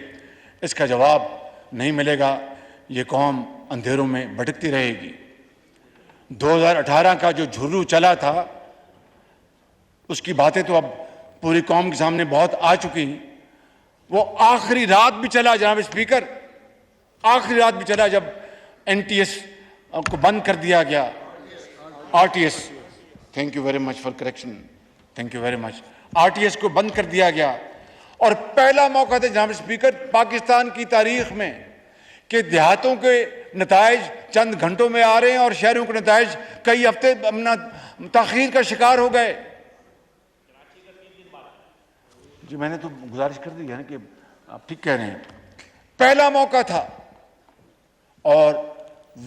اس کا جواب نہیں ملے گا یہ قوم اندھیروں میں بھٹکتی رہے گی. 2018 کا جو جھرلو چلا تھا اس کی باتیں تو اب پوری قوم کے سامنے بہت آ چکی ہیں. وہ آخری رات بھی چلا جناب اسپیکر، آخری رات بھی چلا جب این ٹی ایس کو بند کر دیا گیا، R T S, thank you very much for correction, thank you very much, R T S کو بند کر دیا گیا. اور پہلا موقع تھا جناب اسپیکر پاکستان کی تاریخ میں کہ دیہاتوں کے نتائج چند گھنٹوں میں آ رہے ہیں اور شہروں کے نتائج کئی ہفتے تاخیر کا شکار ہو گئے. جی میں نے تو گزارش کر دی ہے نا کہ آپ ٹھیک کہہ رہے ہیں، پہلا موقع تھا. اور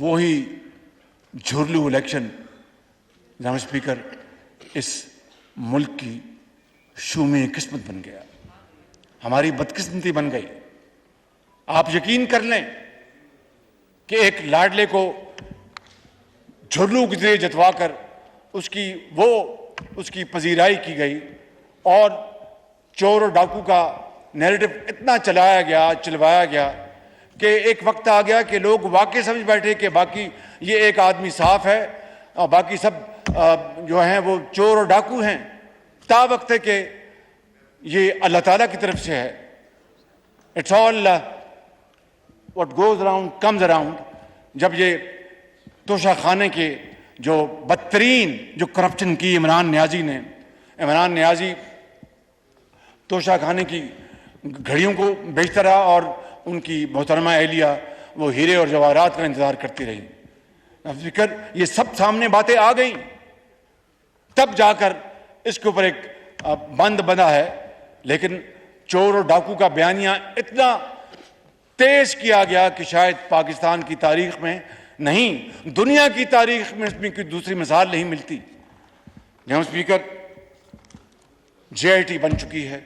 وہی جھرلو الیکشن جناب اسپیکر اس ملک کی شومی قسمت بن گیا، ہماری بدقسمتی بن گئی. آپ یقین کر لیں کہ ایک لاڈلے کو جھرلو کے ذریعے جتوا کر اس کی پذیرائی کی گئی، اور چور اور ڈاکو کا نیریٹو اتنا چلوایا گیا کہ ایک وقت آ گیا کہ لوگ واقعی سمجھ بیٹھے کہ باقی یہ ایک آدمی صاف ہے اور باقی سب جو ہیں وہ چور اور ڈاکو ہیں. تا وقت ہے کہ یہ اللہ تعالیٰ کی طرف سے ہے. It's all what goes around comes around. جب یہ توشہ خانے کے جو بدترین جو کرپشن کی عمران نیازی توشہ خانے کی گھڑیوں کو بیچتا رہا اور ان کی محترمہ اہلیہ وہ ہیرے اور جواہرات کا انتظار کرتی رہی. فکر یہ سب سامنے باتیں آ گئیں، تب جا کر اس کے اوپر ایک بند بنا ہے. لیکن چور اور ڈاکو کا بیانیہ اتنا تیز کیا گیا کہ شاید پاکستان کی تاریخ میں نہیں، دنیا کی تاریخ میں اس میں کوئی دوسری مثال نہیں ملتی. جناب اسپیکر، جے آئی ٹی بن چکی ہے،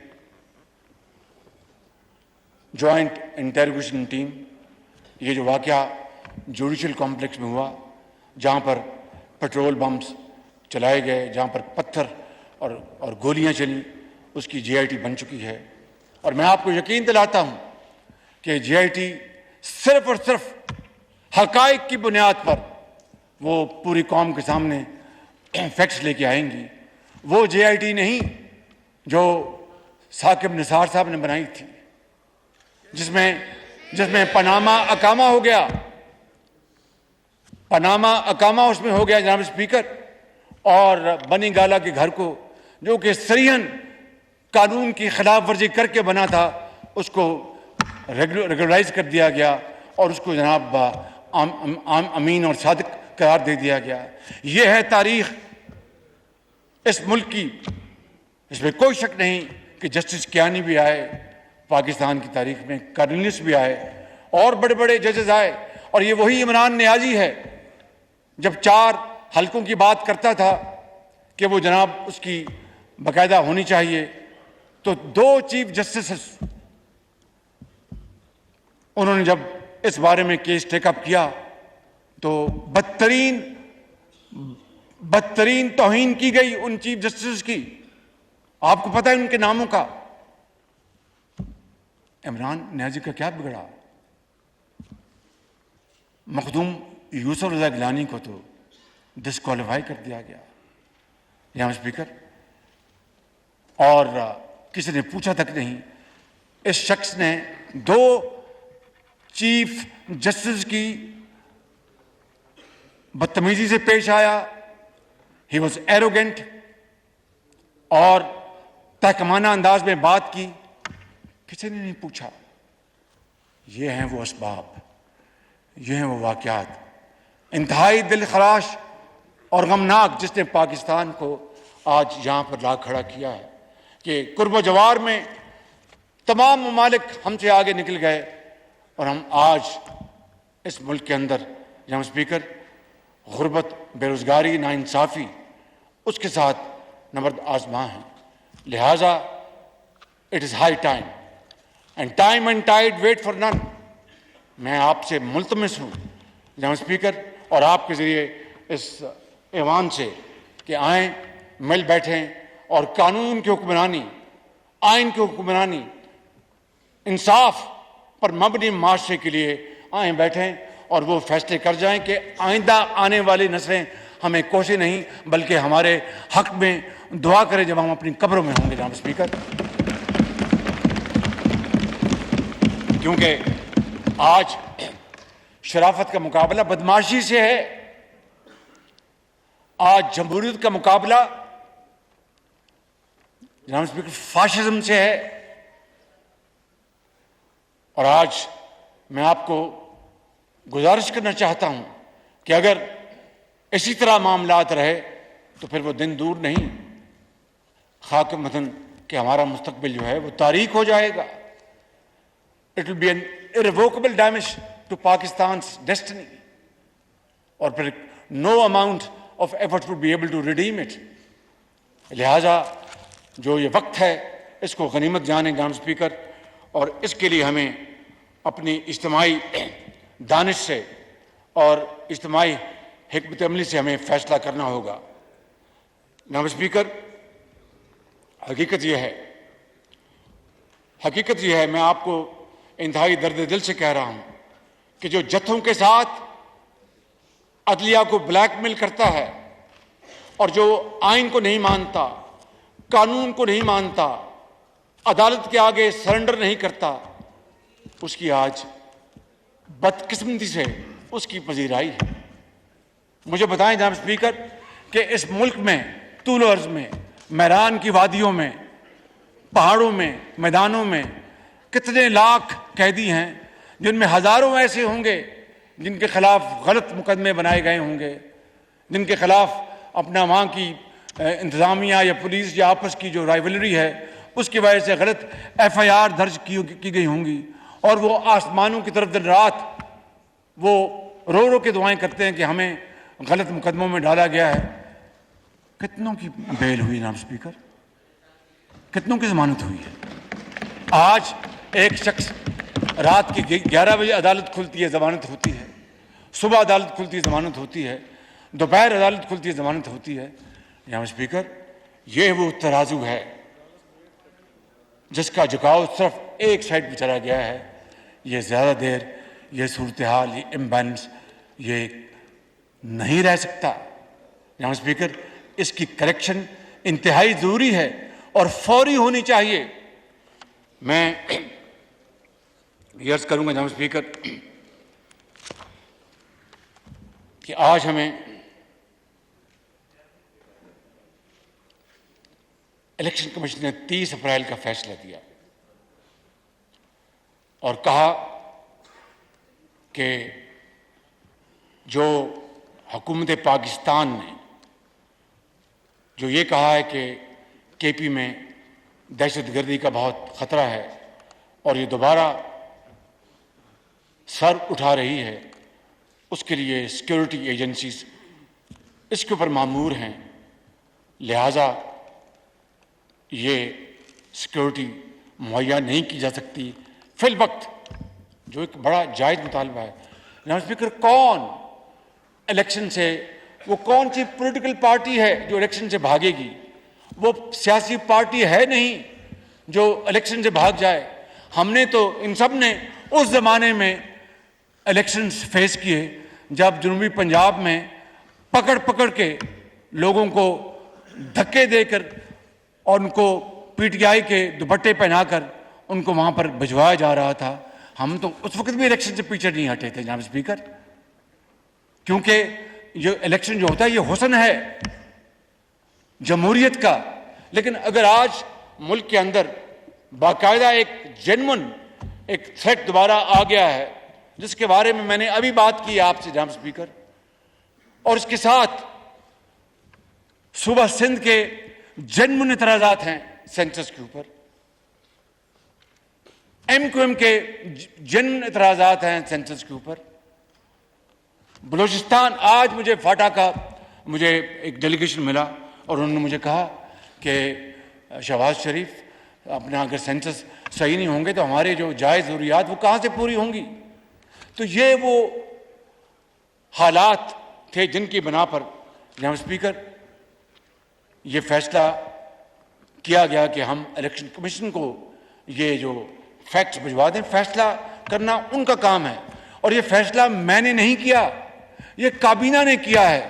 جوائنٹ انٹیروگیشن ٹیم. یہ جو واقعہ جوڈیشل کمپلیکس میں ہوا، جہاں پر پیٹرول بمس چلائے گئے، جہاں پر پتھر اور گولیاں چلیں، اس کی جے آئی ٹی بن چکی ہے. اور میں آپ کو یقین دلاتا ہوں کہ جے آئی ٹی صرف اور صرف حقائق کی بنیاد پر وہ پوری قوم کے سامنے فیکٹس لے کے آئیں گی. وہ جے آئی ٹی نہیں جو ثاقب نثار صاحب نے بنائی تھی، جس میں پاناما اقامہ ہو گیا، پاناما اقامہ اس میں ہو گیا جناب اسپیکر. اور بنی گالا کے گھر کو جو کہ صریحاً قانون کی خلاف ورزی کر کے بنا تھا، اس کو ریگولرائز کر دیا گیا اور اس کو جناب امین اور صادق قرار دے دیا گیا. یہ ہے تاریخ اس ملک کی. اس میں کوئی شک نہیں کہ جسٹس کیانی بھی آئے پاکستان کی تاریخ میں، کارنلیس بھی آئے اور بڑے بڑے ججز آئے. اور یہ وہی عمران نیازی ہے جب 4 حلقوں کی بات کرتا تھا کہ وہ جناب اس کی باقاعدہ ہونی چاہیے، تو 2 چیف جسٹسز انہوں نے جب اس بارے میں کیس ٹیک اپ کیا تو بدترین توہین کی گئی ان چیف جسٹسز کی. آپ کو پتہ ہے ان کے ناموں کا، عمران نیازی کا کیا بگڑا؟ مخدوم یوسف رضا گیلانی کو تو ڈسکوالیفائی کر دیا گیا جناب اسپیکر، اور کسی نے پوچھا تک نہیں۔ اس شخص نے 2 چیف جسٹس کی بدتمیزی سے پیش آیا، ہی واز ایروگینٹ، اور تحکمانہ انداز میں بات کی، کسی نے نہیں پوچھا۔ یہ ہیں وہ اسباب، یہ ہیں وہ واقعات انتہائی دل خراش اور غمناک جس نے پاکستان کو آج یہاں پر لا کھڑا کیا ہے کہ قرب و جوار میں تمام ممالک ہم سے آگے نکل گئے، اور ہم آج اس ملک کے اندر جناب اسپیکر غربت، بے روزگاری، ناانصافی اس کے ساتھ نبرد آزما ہیں۔ لہٰذا it is high time, and time and tide wait for none. میں آپ سے ملتمس ہوں جناب اسپیکر، اور آپ کے ذریعے اس ایوان سے کہ آئیں، مل بیٹھیں اور قانون کی حکمرانی، آئین کی حکمرانی، انصاف پر مبنی معاشرے کے لیے آئیں بیٹھیں اور وہ فیصلے کر جائیں کہ آئندہ آنے والی نسلیں ہمیں کوسیں نہیں بلکہ ہمارے حق میں دعا کریں جب ہم اپنی قبروں میں ہوں گے جناب اسپیکر۔ کیونکہ آج شرافت کا مقابلہ بدماشی سے ہے، آج جمہوریت کا مقابلہ جناب اسپیکر فاشزم سے ہے، اور آج میں آپ کو گزارش کرنا چاہتا ہوں کہ اگر اسی طرح معاملات رہے تو پھر وہ دن دور نہیں، خاک متن کہ ہمارا مستقبل جو ہے وہ تاریک ہو جائے گا۔ It will be an irrevocable damage to Pakistan's destiny, اور پھر no amount of effort would be able to redeem it۔ لہٰذا جو یہ وقت ہے اس کو غنیمت جانیں جناب اسپیکر، اور اس کے لیے ہمیں اپنی اجتماعی دانش سے اور اجتماعی حکمت عملی سے ہمیں فیصلہ کرنا ہوگا۔ جناب اسپیکر، حقیقت یہ ہے، میں آپ کو انتہائی درد دل سے کہہ رہا ہوں کہ جو جتھوں کے ساتھ عدلیہ کو بلیک میل کرتا ہے اور جو آئین کو نہیں مانتا، قانون کو نہیں مانتا، عدالت کے آگے سرنڈر نہیں کرتا، اس کی آج بدقسمتی سے اس کی پذیرائی ہے۔ مجھے بتائیں جناب اسپیکر کہ اس ملک میں طول و عرض میں، میران کی وادیوں میں، پہاڑوں میں، میدانوں میں کتنے لاکھ قیدی ہیں جن میں ہزاروں ایسے ہوں گے جن کے خلاف غلط مقدمے بنائے گئے ہوں گے، جن کے خلاف اپنا وہاں کی انتظامیہ یا پولیس یا آپس کی جو رائیولری ہے اس کی وجہ سے غلط FIR درج کی گئی ہوں گی، اور وہ آسمانوں کی طرف دن رات وہ رو رو کے دعائیں کرتے ہیں کہ ہمیں غلط مقدموں میں ڈالا گیا ہے۔ کتنوں کی بیل ہوئی جناب اسپیکر؟ کتنوں کی ضمانت ہوئی ہے؟ آج ایک شخص رات کی 11 بجے عدالت کھلتی ہے، ضمانت ہوتی ہے، صبح عدالت کھلتی ہے، ضمانت ہوتی ہے، دوپہر عدالت کھلتی ہے، ضمانت ہوتی ہے۔ جناب اسپیکر، یہ وہ ترازو ہے جس کا جھکاؤ صرف ایک سائڈ پہ چلا گیا ہے۔ یہ زیادہ دیر یہ صورتحال، یہ امبیلنس یہ نہیں رہ سکتا۔ جناب اسپیکر، اس کی کریکشن انتہائی ضروری ہے اور فوری ہونی چاہیے۔ میں یہ عرض کروں گا جناب اسپیکر کہ آج ہمیں الیکشن کمیشن نے 30 اپریل کا فیصلہ دیا اور کہا کہ جو حکومت پاکستان نے جو یہ کہا ہے کہ KP میں دہشت گردی کا بہت خطرہ ہے اور یہ دوبارہ سر اٹھا رہی ہے، اس کے لیے سیکورٹی ایجنسیز اس کے اوپر مامور ہیں، لہٰذا یہ سیکورٹی مہیا نہیں کی جا سکتی فی الوقت، جو ایک بڑا جائز مطالبہ ہے۔ جناب اسپیکر، کون الیکشن سے، وہ کون سی پولیٹیکل پارٹی ہے جو الیکشن سے بھاگے گی؟ وہ سیاسی پارٹی ہے نہیں جو الیکشن سے بھاگ جائے۔ ہم نے تو ان سب نے اس زمانے میں الیکشنز فیس کیے جب جنوبی پنجاب میں پکڑ پکڑ کے لوگوں کو دھکے دے کر اور ان کو پی ٹی آئی کے دوپٹے پہنا کر ان کو وہاں پر بھجوایا جا رہا تھا. ہم تو اس وقت بھی الیکشن سے پیچھے نہیں ہٹے تھے جناب اسپیکر, کیونکہ یہ الیکشن جو ہوتا ہے یہ حسن ہے جمہوریت کا. لیکن اگر آج ملک کے اندر باقاعدہ ایک جینون ایک تھریٹ دوبارہ آ گیا ہے, جس کے بارے میں نے ابھی بات کی آپ سے جناب اسپیکر, اور اس کے ساتھ صوبہ سندھ کے جینون اعتراضات ہیں سینسس کے اوپر, ایم کیو ایم کے جینون اعتراضات ہیں سینسس کے اوپر. بلوچستان آج مجھے فاٹا کا مجھے ایک ڈیلیگیشن ملا اور انہوں نے مجھے کہا کہ شہباز شریف اپنا اگر سینسس صحیح نہیں ہوں گے تو ہمارے جو جائز ضروریات وہ کہاں سے پوری ہوں گی. تو یہ وہ حالات تھے جن کی بنا پر جناب اسپیکر یہ فیصلہ کیا گیا کہ ہم الیکشن کمیشن کو یہ جو فیکٹس بھجوا دیں. فیصلہ کرنا ان کا کام ہے, اور یہ فیصلہ میں نے نہیں کیا, یہ کابینہ نے کیا ہے.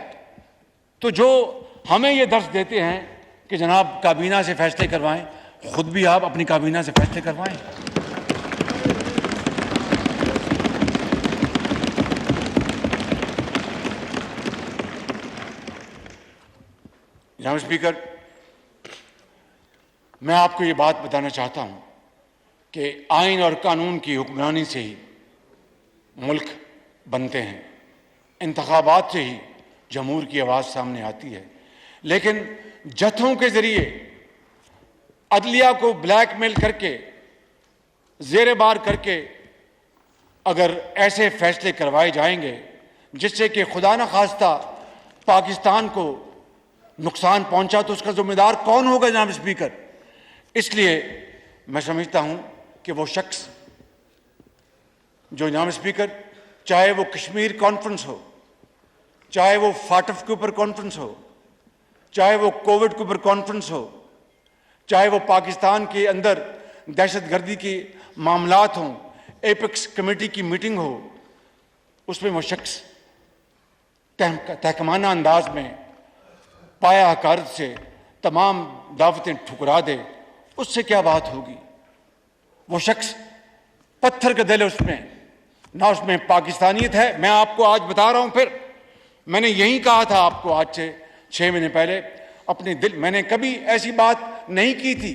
تو جو ہمیں یہ درس دیتے ہیں کہ جناب کابینہ سے فیصلے کروائیں, خود بھی آپ اپنی کابینہ سے فیصلے کروائیں. جناب اسپیکر, میں آپ کو یہ بات بتانا چاہتا ہوں کہ آئین اور قانون کی حکمرانی سے ہی ملک بنتے ہیں, انتخابات سے ہی جمہور کی آواز سامنے آتی ہے. لیکن جتھوں کے ذریعے عدلیہ کو بلیک میل کر کے زیر بار کر کے اگر ایسے فیصلے کروائے جائیں گے جس سے کہ خدا نہ خواستہ پاکستان کو نقصان پہنچا, تو اس کا ذمہ دار کون ہوگا جناب اسپیکر؟ اس لیے میں سمجھتا ہوں کہ وہ شخص جو جناب اسپیکر چاہے وہ کشمیر کانفرنس ہو, چاہے وہ فاٹف کے اوپر کانفرنس ہو, چاہے وہ کووڈ کے اوپر کانفرنس ہو, چاہے وہ پاکستان کے اندر دہشت گردی کے معاملات ہوں, ایپکس کمیٹی کی میٹنگ ہو, اس میں وہ شخص تحکمانہ انداز میں پایا حقارت سے تمام دعوتیں ٹھکرا دے, اس سے کیا بات ہوگی؟ وہ شخص پتھر کا دل ہے, اس میں نہ اس میں پاکستانیت ہے. میں آپ کو آج بتا رہا ہوں, پھر میں نے یہی کہا تھا آپ کو آج سے 6 مہینے پہلے, اپنے دل میں نے کبھی ایسی بات نہیں کی تھی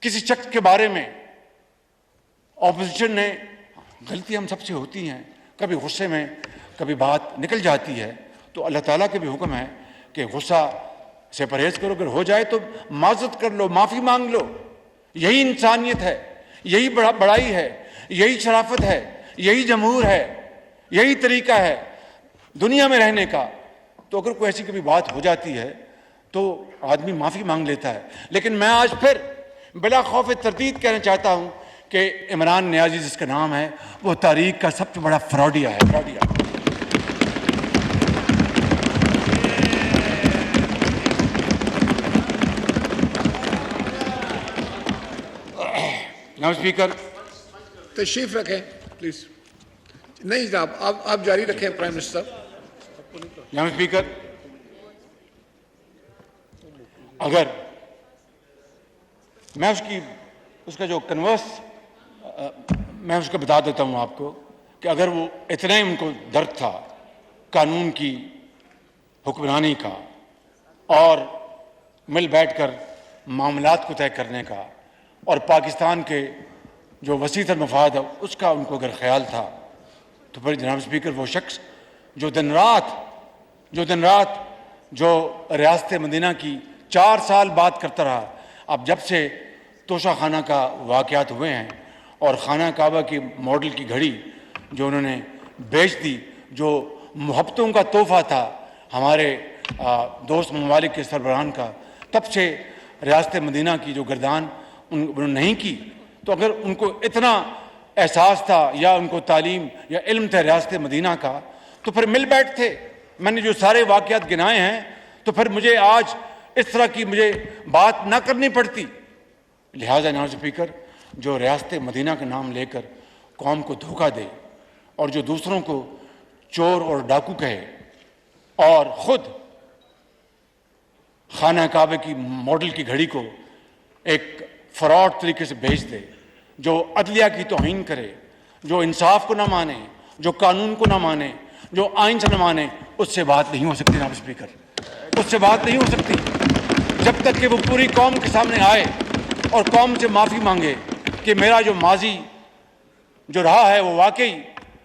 کسی شخص کے بارے میں. اپوزیشن نے, غلطی ہم سب سے ہوتی ہیں, کبھی غصے میں کبھی بات نکل جاتی ہے, تو اللہ تعالیٰ کے بھی حکم ہے کہ غصہ سے پرہیز کرو, اگر ہو جائے تو معذرت کر لو, معافی مانگ لو. یہی انسانیت ہے, یہی بڑائی ہے, یہی شرافت ہے, یہی جمہور ہے, یہی طریقہ ہے دنیا میں رہنے کا. تو اگر کوئی ایسی کبھی بات ہو جاتی ہے تو آدمی معافی مانگ لیتا ہے. لیکن میں آج پھر بلا خوف تردید کہنا چاہتا ہوں کہ عمران نیازی جس کا نام ہے وہ تاریخ کا سب سے بڑا فراڈیا ہے. جناب اسپیکر, تشریف رکھیں پلیز. نہیں جناب, آپ جاری رکھیں پرائم منسٹر. جناب اسپیکر, اگر میں اس کا جو کنورس میں اس کا بتا دیتا ہوں آپ کو کہ اگر وہ اتنا ہی ان کو درد تھا قانون کی حکمرانی کا اور مل بیٹھ کر معاملات کو طے کرنے کا اور پاکستان کے جو وسیع تر مفاد ہے اس کا ان کو اگر خیال تھا, تو پھر جناب اسپیکر وہ شخص جو دن رات جو ریاست مدینہ کی 4 سال بات کرتا رہا, اب جب سے توشہ خانہ کا واقعات ہوئے ہیں اور خانہ کعبہ کی ماڈل کی گھڑی جو انہوں نے بیچ دی, جو محبتوں کا تحفہ تھا ہمارے دوست ممالک کے سربراہان کا, تب سے ریاست مدینہ کی جو گردان انہوں نے نہیں کی. تو اگر ان کو اتنا احساس تھا یا ان کو تعلیم یا علم تھا ریاست مدینہ کا, تو پھر مل بیٹھتے. میں نے جو سارے واقعات گنائے ہیں تو پھر مجھے آج اس طرح کی مجھے بات نہ کرنی پڑتی. لہٰذا جناب اسپیکر جو ریاست مدینہ کا نام لے کر قوم کو دھوکہ دے اور جو دوسروں کو چور اور ڈاکو کہے اور خود خانہ کعبہ کی ماڈل کی گھڑی کو ایک فراڈ طریقے سے بھیج دے، جو عدلیہ کی توہین کرے، جو انصاف کو نہ مانے، جو قانون کو نہ مانے، جو آئین سے نہ مانے، اس سے بات نہیں ہو سکتی جناب اسپیکر، اس سے بات نہیں ہو سکتی جب تک کہ وہ پوری قوم کے سامنے آئے اور قوم سے معافی مانگے کہ میرا جو ماضی جو رہا ہے وہ واقعی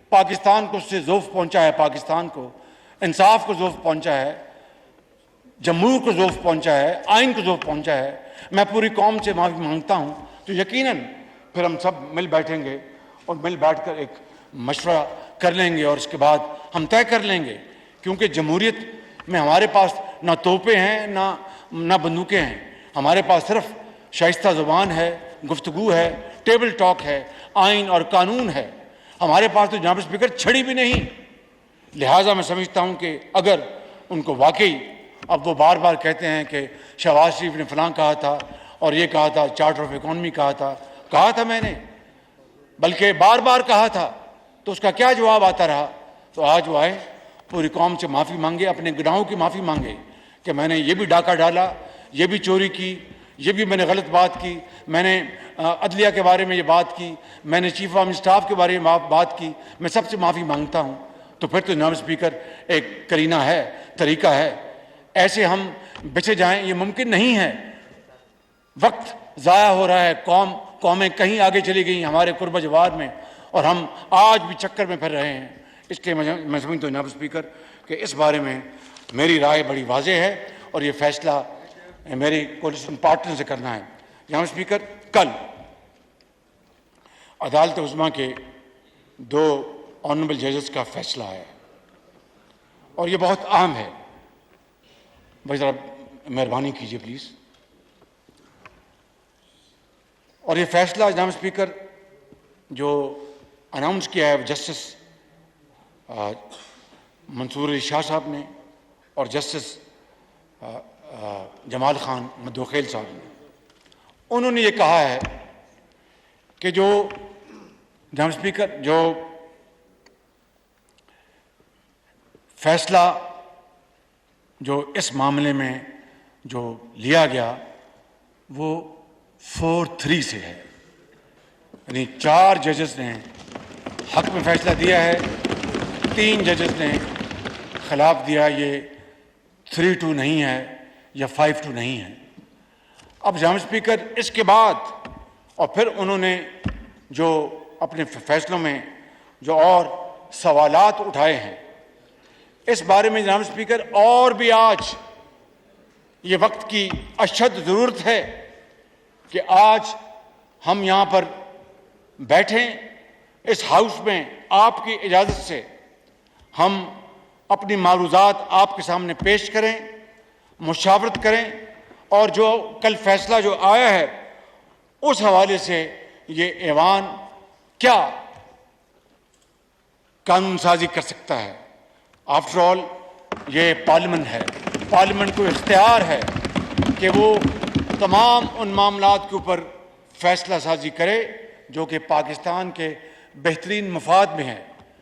پاکستان کو اس سے ضعف پہنچا ہے، پاکستان کو انصاف کو ضعف پہنچا ہے، جمہور کو ضعف پہنچا ہے، آئین کو ضعف پہنچا ہے، میں پوری قوم سے معافی مانگتا ہوں، تو یقیناً پھر ہم سب مل بیٹھیں گے اور مل بیٹھ کر ایک مشورہ کر لیں گے اور اس کے بعد ہم طے کر لیں گے، کیونکہ جمہوریت میں ہمارے پاس نہ توپیں ہیں نہ بندوقیں ہیں، ہمارے پاس صرف شائستہ زبان ہے، گفتگو ہے، ٹیبل ٹاک ہے، آئین اور قانون ہے، ہمارے پاس تو جناب اسپیکر چھڑی بھی نہیں۔ لہٰذا میں سمجھتا ہوں کہ اگر ان کو واقعی اب وہ بار بار کہتے ہیں کہ شہباز شریف نے فلاں کہا تھا اور یہ کہا تھا، چارٹر آف اکانومی کہا تھا میں نے، بلکہ بار بار کہا تھا، تو اس کا کیا جواب آتا رہا؟ تو آج وہ آئے، پوری قوم سے معافی مانگے، اپنے گناہوں کی معافی مانگے کہ میں نے یہ بھی ڈاکہ ڈالا، یہ بھی چوری کی، یہ بھی میں نے غلط بات کی، میں نے عدلیہ کے بارے میں یہ بات کی، میں نے چیف آف اسٹاف کے بارے میں بات کی، میں سب سے معافی مانگتا ہوں۔ تو پھر تو جناب اسپیکر ایک کرینہ ہے، طریقہ ہے، ایسے ہم بچے جائیں یہ ممکن نہیں ہے، وقت ضائع ہو رہا ہے، قومیں کہیں آگے چلی گئی ہمارے قرب جوار میں اور ہم آج بھی چکر میں پھر رہے ہیں۔ اس لیے میں سمجھتا ہوں جناب اسپیکر کہ اس بارے میں میری رائے بڑی واضح ہے اور یہ فیصلہ میری کولیشن پارٹنر سے کرنا ہے۔ جناب اسپیکر، کل عدالت عظمیٰ کے 2 آنریبل ججز کا فیصلہ ہے اور یہ بہت اہم ہے، بھائی ذرا مہربانی کیجیے پلیز۔ اور یہ فیصلہ جناب اسپیکر جو اناؤنس کیا ہے جسٹس منصور علی شاہ صاحب نے اور جسٹس جمال خان مدوخیل صاحب نے، انہوں نے یہ کہا ہے کہ جو جناب اسپیکر جو فیصلہ جو اس معاملے میں جو لیا گیا وہ 4-3 سے ہے، یعنی 4 ججز نے حق میں فیصلہ دیا ہے، 3 ججز نے خلاف دیا، یہ 3-2 نہیں ہے یا 5-2 نہیں ہے۔ اب جناب اسپیکر اس کے بعد اور پھر انہوں نے جو اپنے فیصلوں میں جو اور سوالات اٹھائے ہیں، اس بارے میں جناب اسپیکر اور بھی آج یہ وقت کی اشد ضرورت ہے کہ آج ہم یہاں پر بیٹھیں اس ہاؤس میں، آپ کی اجازت سے ہم اپنی معروضات آپ کے سامنے پیش کریں، مشاورت کریں اور جو کل فیصلہ جو آیا ہے اس حوالے سے یہ ایوان کیا قانون سازی کر سکتا ہے۔ آفٹر آل یہ پارلیمنٹ ہے، پارلیمنٹ کو اختیار ہے کہ وہ تمام ان معاملات کے اوپر فیصلہ سازی کرے جو کہ پاکستان کے بہترین مفاد میں ہے۔